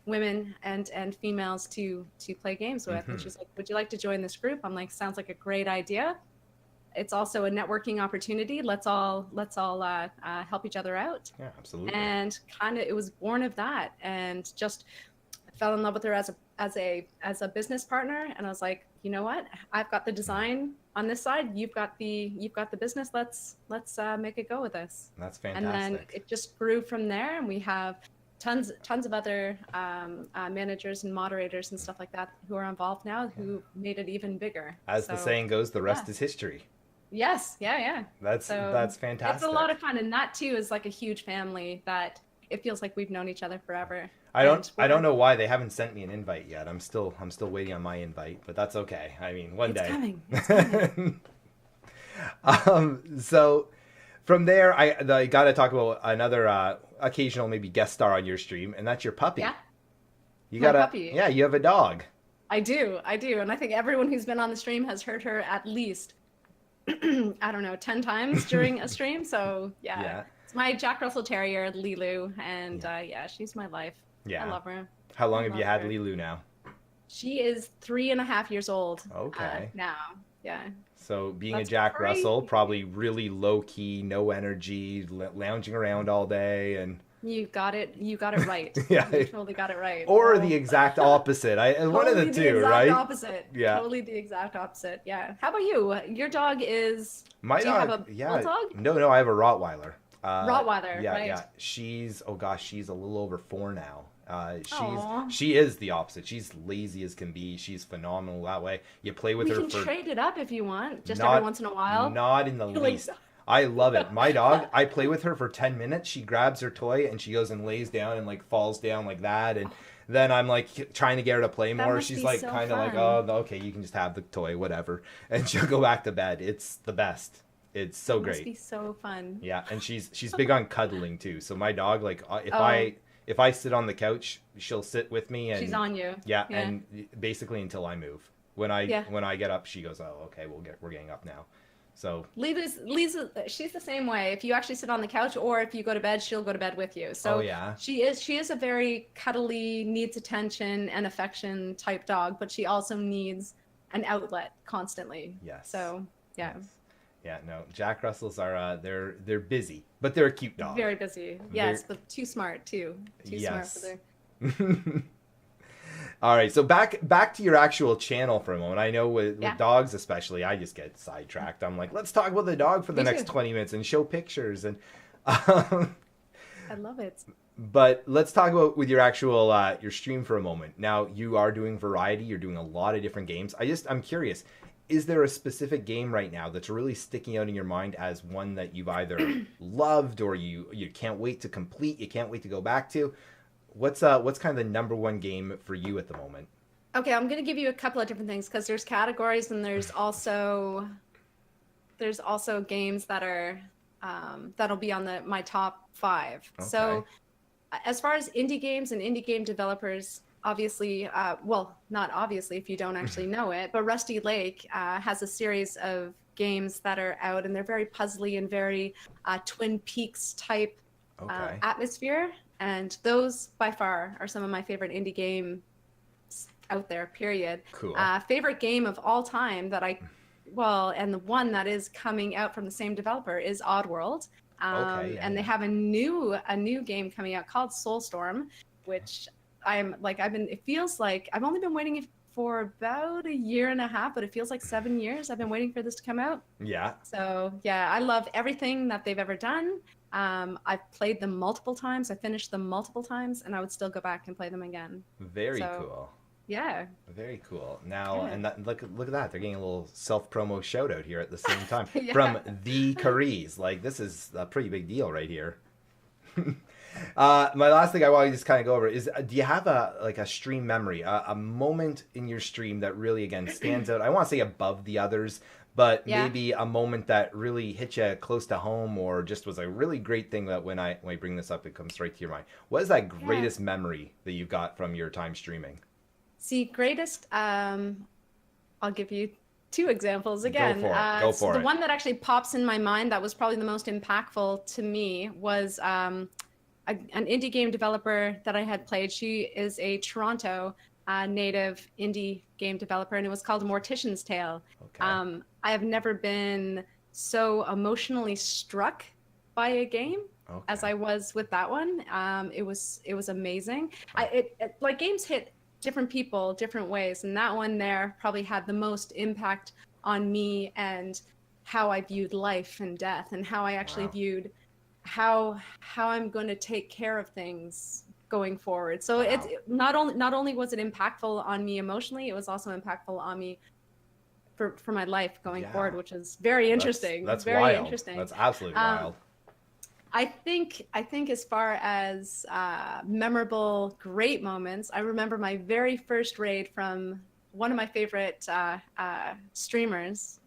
women and females to play games with. Mm-hmm. And she's like, would you like to join this group? I'm like, sounds like a great idea. It's also a networking opportunity. Let's all help each other out. Yeah, absolutely. And it was born of that, and just fell in love with her as a business partner. And I was like, you know what? I've got the design on this side. You've got the business. Let's make it go with this. That's fantastic. And then it just grew from there. And we have tons of other managers and moderators and stuff like that who are involved now, who made it even bigger. As the saying goes, the rest is history. Yes. Yeah. That's fantastic. It's a lot of fun. And that too is like a huge family that it feels like we've known each other forever. I don't know why they haven't sent me an invite yet. I'm still waiting on my invite, but that's okay. I mean, one day. It's coming. So from there, I got to talk about another occasional maybe guest star on your stream, and that's your puppy. Yeah. You got puppy. Yeah, you have a dog. I do, and I think everyone who's been on the stream has heard her at least 10 times during a stream. So yeah. It's my Jack Russell Terrier, Lilu, and she's my life. Yeah. I love her. How long have you had Lilu now? She is 3.5 years old. Okay. Now. Yeah. So being a Jack Russell, probably really low key, no energy, lounging around all day, and you got it right. Yeah. You totally got it right. Or the exact opposite. One of the two, right? Opposite. Yeah. Totally the exact opposite. Yeah. How about you? Your dog is. My do dog. You have a bulldog? No, I have a Rottweiler. Rottweiler, yeah, right? Yeah, she's a little over 4 now. She is the opposite. She's lazy as can be. She's phenomenal that way. You play with her. We can trade it up if you want, just every once in a while. Not in the least. I love it. My dog, I play with her for 10 minutes. She grabs her toy and she goes and lays down and like falls down like that, and then I'm like trying to get her to play more. She's like so kind of like, oh, okay, you can just have the toy, whatever, and she'll go back to bed. It's the best. It's so great. Must be so fun. Yeah, and she's big on cuddling too. So my dog, like, if I sit on the couch, she'll sit with me, and she's on you. Yeah, and basically until I move. When I get up, she goes, oh, okay, we're getting up now. So Lisa's she's the same way. If you actually sit on the couch or if you go to bed, she'll go to bed with you. So she is a very cuddly, needs attention and affection type dog, but she also needs an outlet constantly. Yes. So yeah. Yes. Yeah, no, Jack Russells are they're busy, but they're a cute dog. Very busy. Yes, but too smart too. Too smart for their All right, so back to your actual channel for a moment. I know with dogs especially, I just get sidetracked. I'm like, let's talk about the dog for the next 20 minutes and show pictures. And I love it. But let's talk about with your actual your stream for a moment. Now, you are doing variety. You're doing a lot of different games. I'm curious, is there a specific game right now that's really sticking out in your mind as one that you've either loved or you can't wait to complete, you can't wait to go back to? What's kind of the number one game for you at the moment? Okay, I'm gonna give you a couple of different things because there's categories and there's also games that are that'll be on my top 5. Okay. So as far as indie games and indie game developers, obviously, well, not obviously if you don't actually know it, but Rusty Lake has a series of games that are out and they're very puzzly and very Twin Peaks type atmosphere. And those, by far, are some of my favorite indie games out there, period. Cool. Favorite game of all time that and the one that is coming out from the same developer is Oddworld. And they have a new game coming out called Soulstorm, which it feels like I've only been waiting for about a year and a half, but it feels like 7 years I've been waiting for this to come out. Yeah. So yeah, I love everything that they've ever done. I've played them multiple times. I finished them multiple times, and I would still go back and play them again. Very cool. Yeah. Very cool. Now, and look at that. They're getting a little self-promo shout out here at the same time from the Carize. Like, this is a pretty big deal right here. My last thing I want to just kind of go over is, do you have a stream memory, a moment in your stream that really, again, stands out? I want to say above the others, but maybe a moment that really hit you close to home or just was a really great thing that when I bring this up, it comes right to your mind. What is that greatest memory that you got from your time streaming? See, greatest, I'll give you 2 examples again. Go for it. The one that actually pops in my mind that was probably the most impactful to me was an indie game developer that I had played. She is a Toronto native indie game developer, and it was called Mortician's Tale. Okay. I have never been so emotionally struck by a game as I was with that one. It was amazing. Like, games hit different people different ways, and that one there probably had the most impact on me and how I viewed life and death and how I actually viewed how I'm going to take care of things going forward. So it's not only was it impactful on me emotionally, it was also impactful on me for my life going forward, which is very interesting. That's very wild. Interesting. That's absolutely wild. I think as far as memorable, great moments, I remember my very first raid from one of my favorite streamers,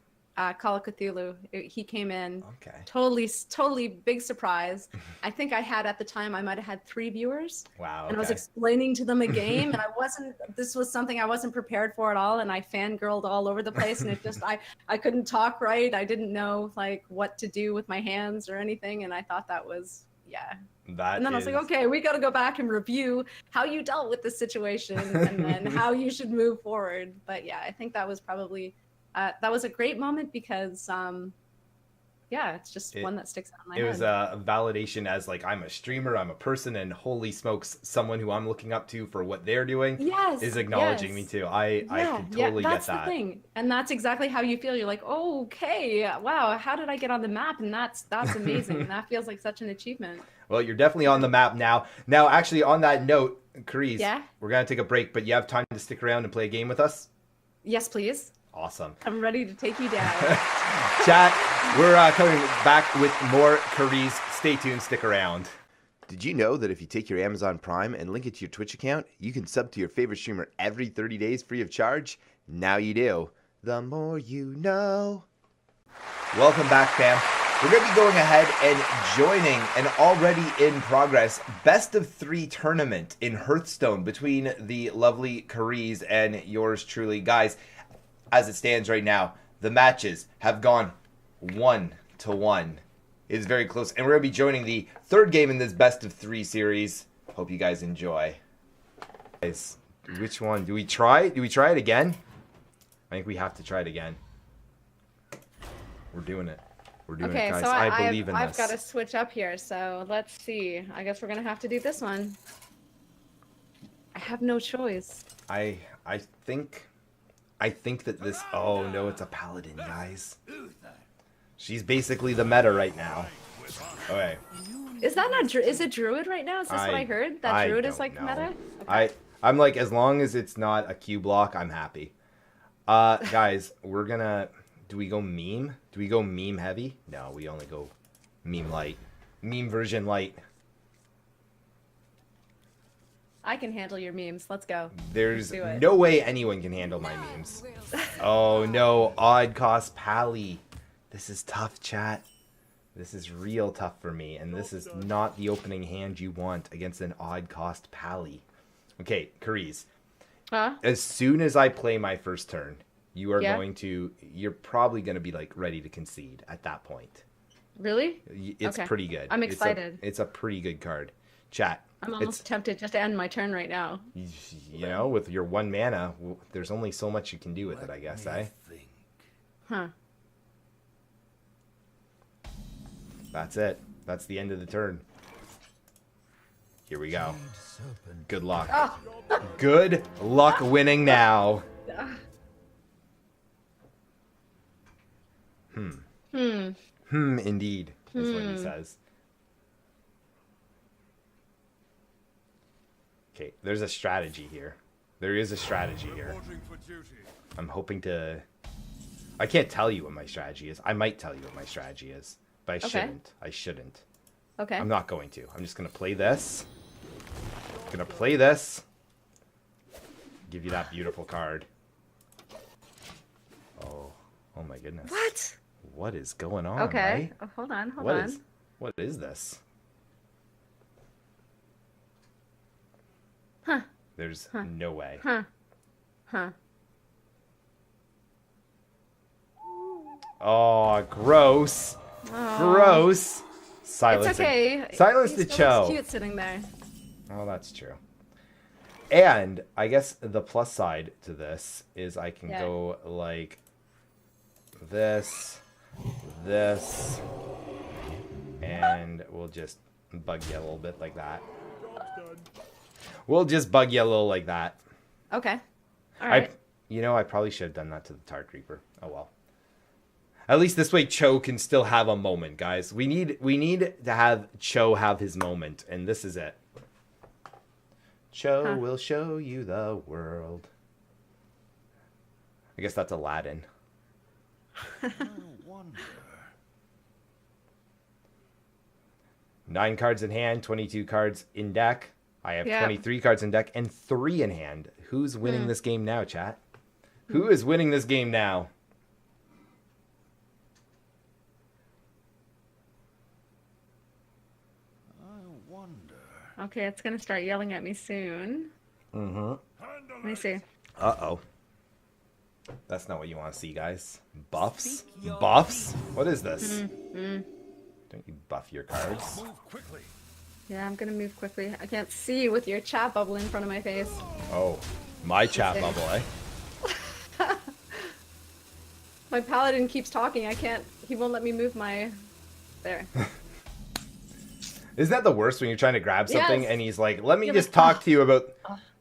Call of Cthulhu. He came in, totally big surprise. I think I had at the time, I might have had 3 viewers. Wow. And I was explaining to them a game, and this was something I wasn't prepared for at all, and I fangirled all over the place, and it just, I couldn't talk right. I didn't know like what to do with my hands or anything, and I thought that was, and then I was like, okay, we got to go back and review how you dealt with the situation and then how you should move forward. But yeah, I think that was probably that was a great moment because it's just one that sticks out in my head. It was a validation as like, I'm a streamer, I'm a person, and holy smokes, someone who I'm looking up to for what they're doing is acknowledging me too. I can totally get that. That's the thing. And that's exactly how you feel. You're like, oh, okay, wow, how did I get on the map? And that's amazing. That feels like such an achievement. Well, you're definitely on the map now. Now, actually, on that note, Carize, we're going to take a break, but you have time to stick around and play a game with us? Yes, please. Awesome. I'm ready to take you down. Chat, we're coming back with more Carize. Stay tuned, stick around. Did you know that if you take your Amazon Prime and link it to your Twitch account, you can sub to your favorite streamer every 30 days free of charge? Now you do. The more you know. Welcome back, fam. We're going to be going ahead and joining an already in progress best of 3 tournament in Hearthstone between the lovely Carize and yours truly. Guys, as it stands right now, the matches have gone 1-1. It is very close. And we're going to be joining the third game in this best of 3 series. Hope you guys enjoy. Guys, which one? Do we try? Do we try it again? I think we have to try it again. We're doing it. We're doing it, guys. So I believe in I've this. got to switch up here. So let's see. I guess we're going to have to do this one. I have no choice. I think that this... Oh, no, it's a paladin, guys. She's basically the meta right now. Okay. Is that not... Is it druid right now? Is this what I heard? That druid is like don't meta? know. Okay. I'm like, as long as it's not a Q block, I'm happy. Guys, we're gonna... Do we go meme? Do we go meme heavy? No, we only go meme light. Meme version light. I can handle your memes. Let's go. There's Let's do it. no way anyone can handle my memes. Oh no, odd cost pally. This is tough, chat. This is real tough for me, and this is not the opening hand you want against an odd cost pally. Okay, Carize. Huh? As soon as I play my first turn, you are Yeah. you're probably going to be like ready to concede at that point. Really? It's Okay. pretty good. I'm excited. It's a pretty good card. Chat. I'm almost tempted just to end my turn right now. You know, with your 1 mana, there's only so much you can do with it, I guess, eh? Huh. That's it. That's the end of the turn. Here we go. Good luck. Oh. Good luck winning now. Indeed, is what he says. Okay, there's a strategy here. There is a strategy here. I'm hoping to... I can't tell you what my strategy is. I might tell you what my strategy is, but I shouldn't. I shouldn't. Okay. I'm not going to. I'm just going to play this. Gonna play this. Give you that beautiful card. Oh my goodness. What? What is going on? Okay. Right? Oh, hold on. What is this? Huh. There's no way. Huh. Oh, gross. Oh. Gross. Silence. It's okay. Silence He the still Cho. looks cute sitting there. Oh, that's true. And I guess the plus side to this is I can go like this, and we'll just bug you a little bit like that. We'll just bug you a little like that. Okay. All right. I probably should have done that to the Tar Creeper. Oh well. At least this way Cho can still have a moment, guys. We need to have Cho have his moment, and this is it. Cho will show you the world. I guess that's Aladdin. I wonder. 9 cards in hand, 22 cards in deck. I have 23 cards in deck and 3 in hand. Who's winning this game now, chat? Who is winning this game now? Okay, it's gonna start yelling at me soon. Let me see. Uh-oh. That's not what you want to see, guys. Buffs? Buffs? What is this? Don't you buff your cards? Yeah, I'm gonna move quickly. I can't see with your chat bubble in front of my face. Oh, my chat bubble, eh? My paladin keeps talking. I can't. He won't let me move my. There. Isn't that the worst when you're trying to grab something and he's like, let me You're just like, talk to you about,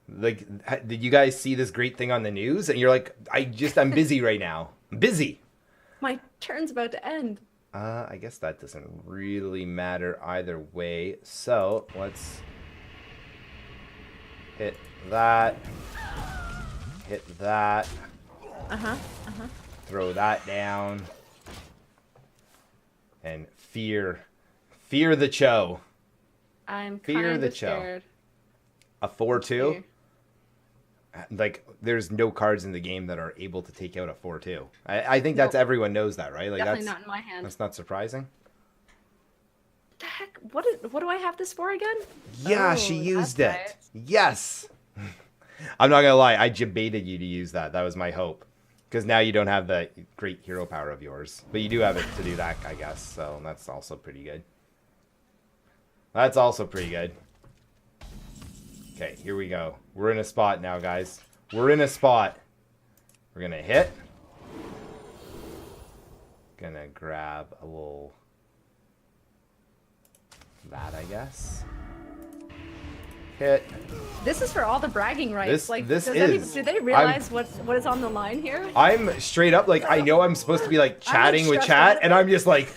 like, did you guys see this great thing on the news? And you're like, I'm busy right now. I'm busy. My turn's about to end. I guess that doesn't really matter either way. So let's hit that. Hit that. Throw that down. And fear the Cho. I'm Fear kind the of Cho. scared. A 4-2? Fear. Like, there's no cards in the game that are able to take out a 4-2. I think that's everyone knows that, right? Like, Definitely not in my hand. That's not surprising. What the heck? What do I have this for again? Yeah, Oh, she used it. that's right. Yes. I'm not gonna lie, I debated you to use that. That was my hope. Because now you don't have the great hero power of yours. But you do have it to do that, I guess. So that's also pretty good. That's also pretty good. Okay, here we go. We're in a spot now, guys. We're in a spot. We're going to hit. Gonna grab a little... that, I guess. Hit. This is for all the bragging rights. Do they realize what is on the line here? I'm straight up, like, I know I'm supposed to be, like, chatting with chat, and I'm just, like,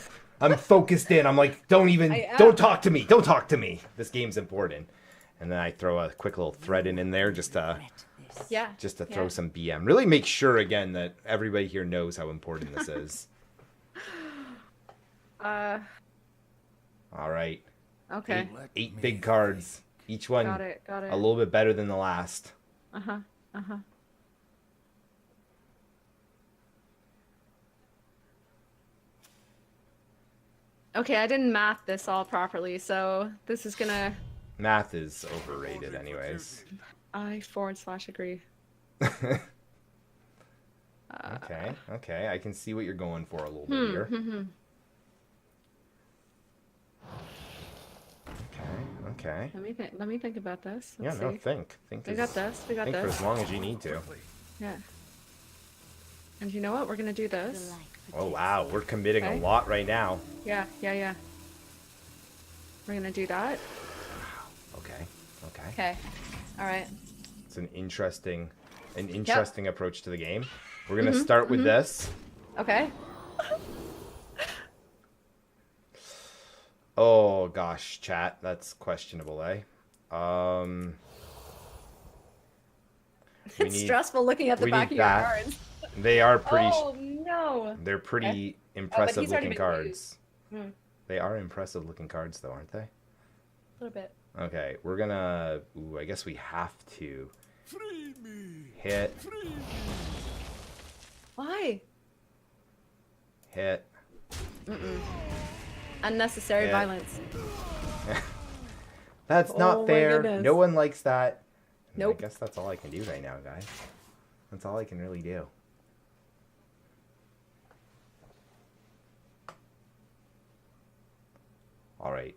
I'm focused in. I'm like, don't talk to me. Don't talk to me. This game's important. And then I throw a quick little thread in there just to throw some BM. Really make sure, again, that everybody here knows how important this is. All right. Okay. Eight big cards. Each one Got it. a little bit better than the last. Okay, I didn't math this all properly, so this is gonna... Math is overrated anyways. I/agree. Okay. I can see what you're going for a little bit here. Okay. Let me think about this. Let's see. Think. We got this. Think for as long as you need to. Yeah. And you know what? We're gonna do this. Oh wow, we're committing a lot right now. Yeah. We're gonna do that. Okay. All right. It's an interesting approach to the game. We're gonna start with this. Okay. Oh gosh, chat, that's questionable, eh? It's stressful looking at the back of your cards. They are pretty. Oh no. They're pretty impressive looking been cards. They are impressive looking cards, though, aren't they? A little bit. Okay, we're gonna. Ooh, I guess we have to hit. Why? Hit. Unnecessary violence. That's not fair. No one likes that. Nope. I guess that's all I can do right now, guys. That's all I can really do. All right.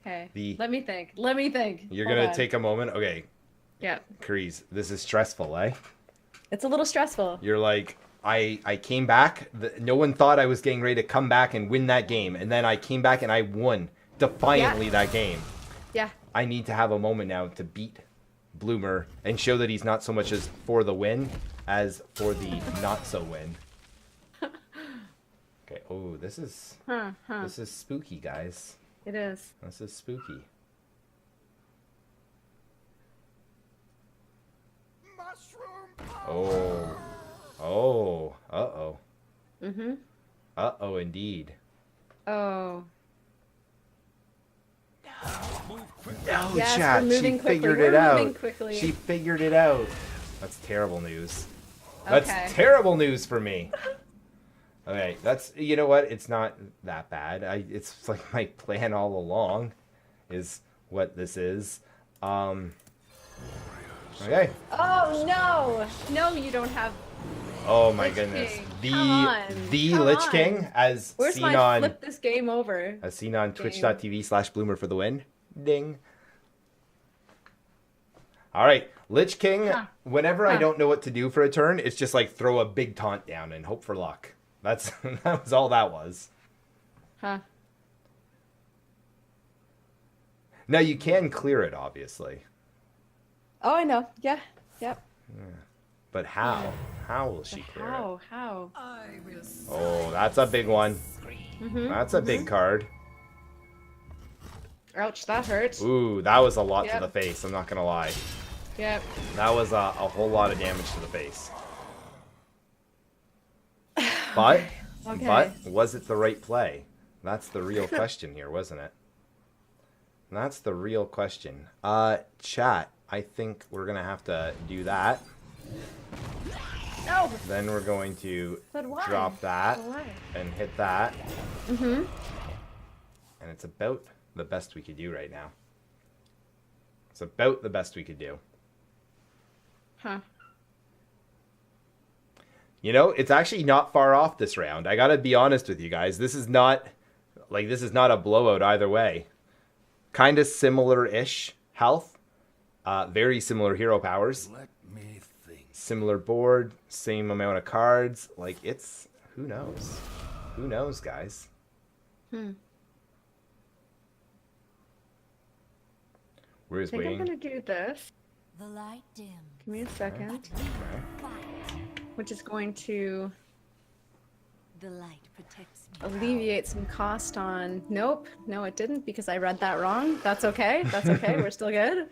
Okay. Let me think. You're going to take a moment? Okay. Yeah. Carize, this is stressful, eh? It's a little stressful. You're like, I came back. No one thought I was getting ready to come back and win that game. And then I came back and I won defiantly that game. Yeah. I need to have a moment now to beat Bloomer and show that he's not so much as for the win as for the not so win. Okay. Oh, this is this is spooky, guys. It is. This is spooky. Oh. Oh. Uh-oh. Uh-oh, indeed. Oh. No, yes, chat. We're moving she quickly. figured we're it out. Moving quickly. She figured it out. That's terrible news. Okay. That's terrible news for me. Okay, that's, you know what? It's not that bad. It's like my plan all along is what this is. Okay. Oh, no. No, you don't have... Oh my Lich goodness. King. The Come Lich on. King as Where's seen my on flip this game over? as seen on twitch.tv/bloomer for the win. Ding. All right, Lich King, whenever I don't know what to do for a turn, it's just like throw a big taunt down and hope for luck. That was all that was. Huh. Now you can clear it, obviously. Oh, I know. Yeah. Yep. Yeah. But how? How will she clear it? How? Oh, that's a big one. That's a big card. Ouch, that hurt. Ooh, that was a lot to the face, I'm not gonna lie. Yep. That was a whole lot of damage to the face. But, was it the right play? That's the real question here, wasn't it? That's the real question. Chat, I think we're gonna have to do that. No! Then we're going to But why? drop that Why? and hit that. And it's about the best we could do right now. It's about the best we could do. Huh. You know, it's actually not far off this round. I gotta be honest with you guys. This is not a blowout either way. Kind of similar-ish health. Very similar hero powers. Let me think. Similar board, same amount of cards. Like, it's... Who knows? Who knows, guys? We're I just think I'm waiting. gonna do this. The light dim. Give me a second. Fight. Which is going to The light protects me. alleviate some cost on... Nope. No, it didn't because I read that wrong. That's okay. That's okay. We're still good.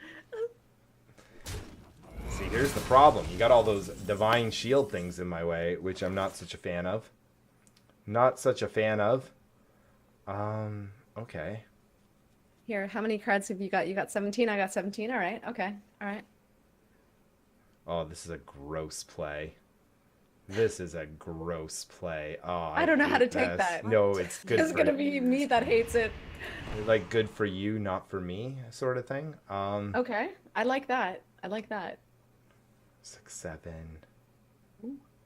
See, here's the problem. You got all those divine shield things in my way, which I'm not such a fan of. Not such a fan of. Okay. Here, how many cards have you got? You got 17? I got 17. All right. Okay. All right. Oh, this is a gross play. This is a gross play. Oh, I don't know how hate to take this. that. No, it's good It's for gonna be me that hates it. like good for you, not for me, sort of thing. Okay. I like that. I like that. 6, 7,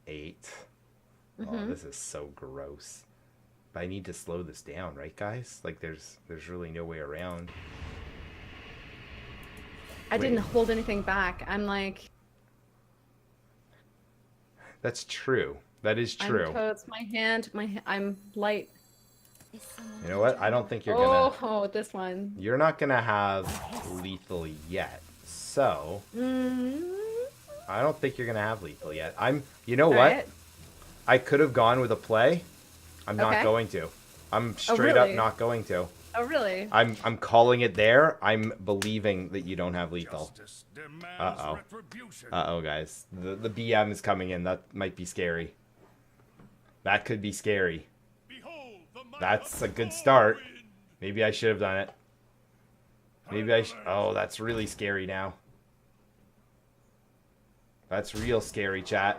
8. Oh, this is so gross. But I need to slow this down, right, guys? Like, there's really no way around. I didn't hold anything back. I'm like, That's true. That is true. I'm totes, my hand, I'm light. Is someone You know what? I don't think you're gonna. Oh, this one. You're not gonna have lethal yet. So I don't think you're gonna have lethal yet. You know All what? right. I could have gone with a play. I'm not Okay. going to. I'm straight up really? not going to. Oh, really? I'm calling it there. I'm believing that you don't have lethal. Justice demands Uh-oh. retribution. Uh-oh, guys. The BM is coming in. That might be scary. That could be scary. Behold the might That's of a the good Lord start. wind. Maybe I should have done it. Maybe I Oh, that's really scary now. That's real scary, chat.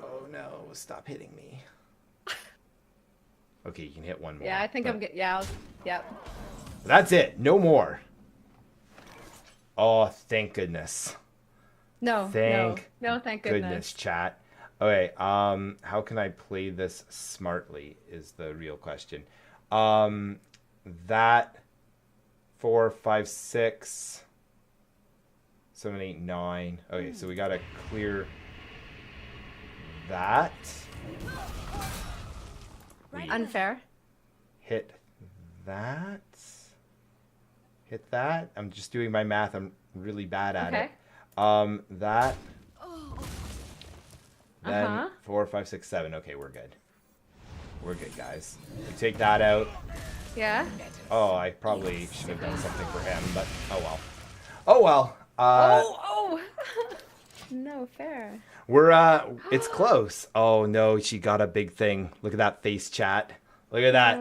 Oh no, stop hitting me. Okay, you can hit one more. Yeah, I think but I'm good. Yeah, yep. That's it. No more. Oh, thank goodness. No, Thank no, thank Goodness, goodness. chat. Okay, how can I play this smartly is the real question. That 4, 5, 6, 7, 8, 9. Okay, so we gotta clear that. We Unfair. hit that. Hit that. I'm just doing my math. I'm really bad at Okay. it. That. Then Uh-huh. 4, 5, 6, 7. Okay, we're good. We're good, guys. We take that out. Yeah. Oh, I probably should have done something for him, but oh well. Oh well. Oh. No fair. It's close. Oh no, she got a big thing. Look at that face, chat. Look at that.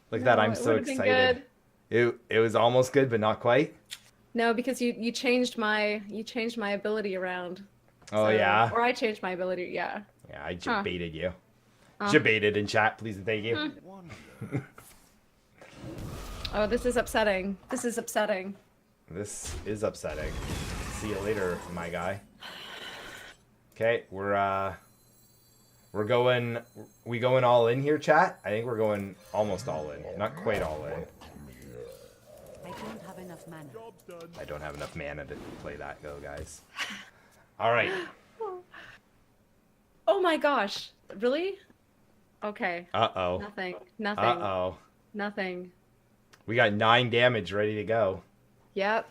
Look at that. No, I'm it so would've been excited. It was almost good, but not quite. No, because you changed my ability around. Oh So- yeah. Or I changed my ability. Yeah. Yeah, I jebaited you. Jebaited in chat, please and thank you. Oh, this is upsetting. This is upsetting. This is upsetting. See you later, my guy. Okay, we're going. We going all in here, chat? I think we're going almost all in. Not quite all in. I don't have enough mana. I don't have enough mana to play that go, guys. All right. Oh my gosh. Really? Okay. Uh-oh. Nothing. Nothing. Uh-oh. Nothing. We got 9 damage ready to go. Yep.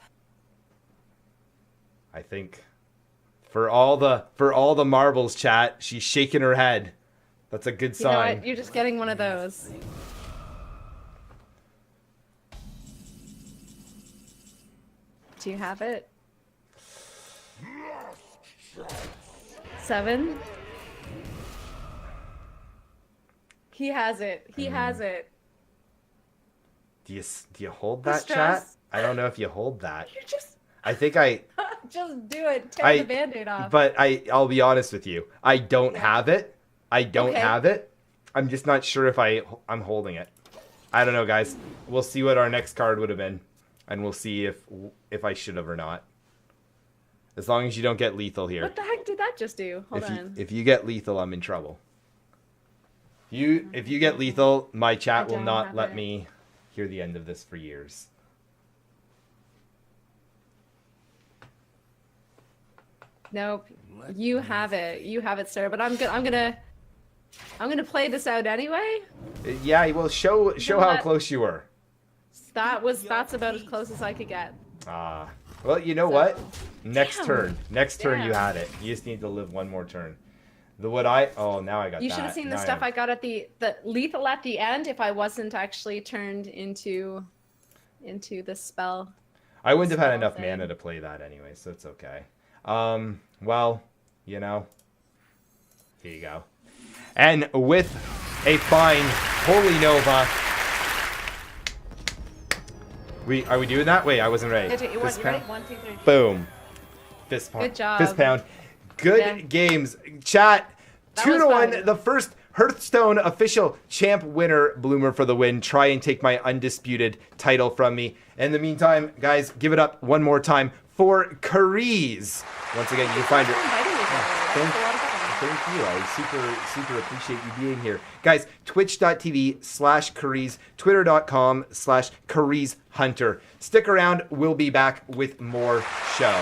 I think for all the marbles, chat, she's shaking her head. That's a good You know sign. what? You're just getting one of those. Do you have it? 7? He has it. He has it. Do you hold The that, chat? stress. I don't know if you hold that. You just I think I do it. Tear the band-aid off. But I'll be honest with you. I don't have it. I don't Okay. have it. I'm just not sure if I'm holding it. I don't know, guys. We'll see what our next card would have been, and we'll see if I should have or not. As long as you don't get lethal here. What the heck did that just do? Hold on. If you get lethal, I'm in trouble. If you get lethal, my chat will not let me hear the end of this for years. Nope. You have it. You have it, sir. But I'm gonna play this out anyway. Yeah, well, show how what? close you were. That's about as close as I could get. Well, you know what? Next turn you Damn. had it. You just need to live one more turn. Now I got that. You should have seen the stuff I got at the lethal at the end if I wasn't actually turned into the spell. I wouldn't have had enough thing. mana to play that anyway, so it's okay. Well, you know, here you go. And with a fine Holy Nova. Are we doing that? Wait, I wasn't ready. You ready? 1, 2, 3. Boom. Fist pound. Good job. Fist pound. Good games. Chat. That 2-1. fun. The first Hearthstone official champ winner. Bloomer for the win. Try and take my undisputed title from me. In the meantime, guys, give it up one more time for Carize. Once again, you can find her. Thank you. I super appreciate you being here. Guys, twitch.tv/Carize, twitter.com/Carize Hunter. Stick around. We'll be back with more show.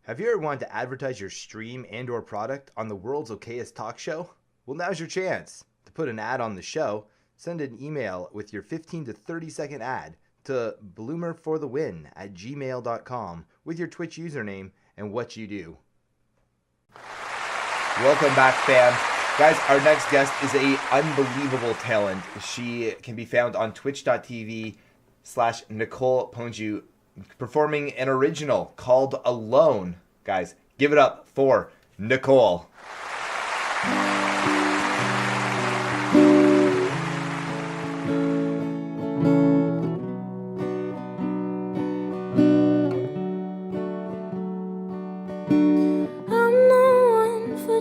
Have you ever wanted to advertise your stream and or product on the world's okayest talk show? Well, now's your chance. To put an ad on the show, send an email with your 15 to 30 second ad to bloomerforthewin@gmail.com with your Twitch username and what you do. Welcome back, fam. Guys, our next guest is a unbelievable talent. She can be found on twitch.tv/NicolePonesYou performing an original called Alone. Guys, give it up for Nicole.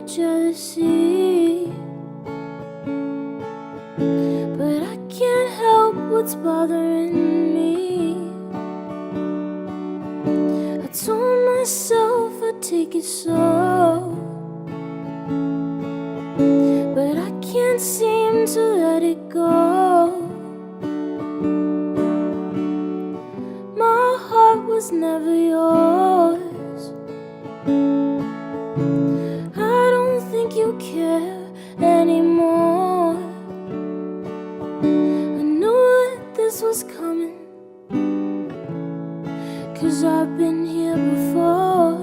Jealousy, but I can't help what's bothering me. I told myself I'd take it slow, but I can't seem to let it go. My heart was never yours. You care anymore. I knew that this was coming, 'cause I've been here before.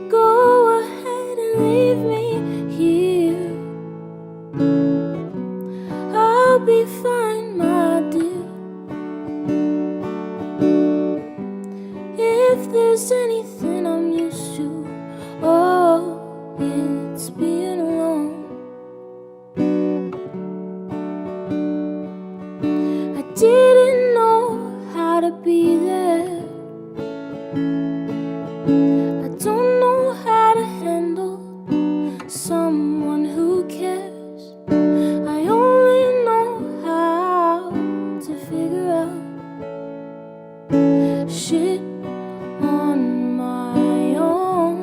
Go ahead and leave me here. I'll be fine, my dear. If there's anything I'm used to, oh, it's being alone. I didn't know how to be there. I don't know how to handle someone who cares. I only know how to figure out shit on my own.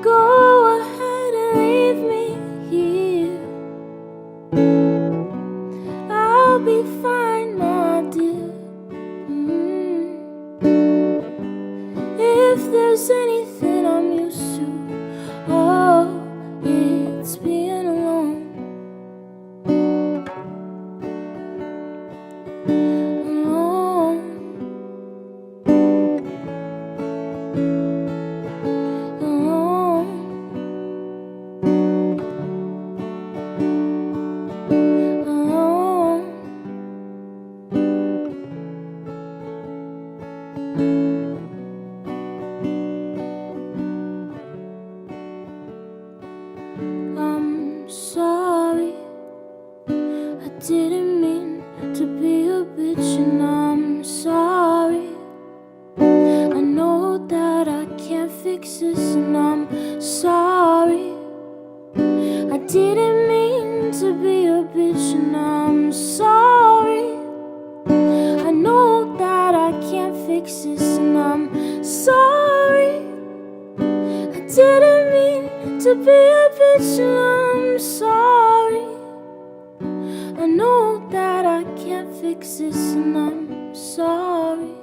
Go ahead and leave me here. I'll be fine, my dear. If there's anything I'm used to, oh, it's being alone. I'm sorry, I didn't mean to be a bitch, and I'm sorry. I know that I can't fix this, and I'm sorry. know that I can't fix this, and I'm sorry. I didn't mean to be a bitch, and I'm sorry. I know that I can't fix this, and I'm sorry.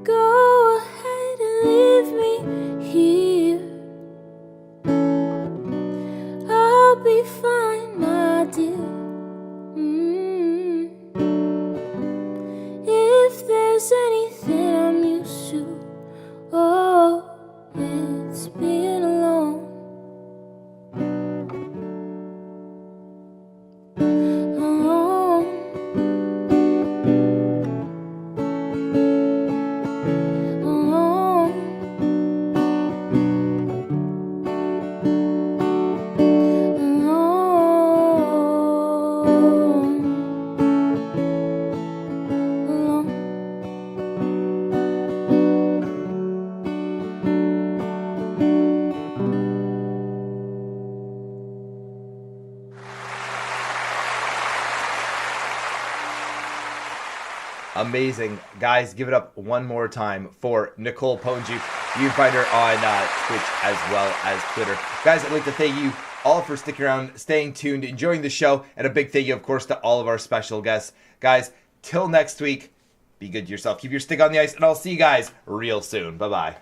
Go ahead and leave me here. I'll be fine, my dear. If there's anything I'm used to, oh, it's being alone. Alone. Alone. Amazing. Guys, give it up one more time for NicolePonesYou. You can find her on Twitch as well as Twitter. Guys, I'd like to thank you all for sticking around, staying tuned, enjoying the show, and a big thank you, of course, to all of our special guests. Guys, till next week, be good to yourself. Keep your stick on the ice, and I'll see you guys real soon. Bye-bye.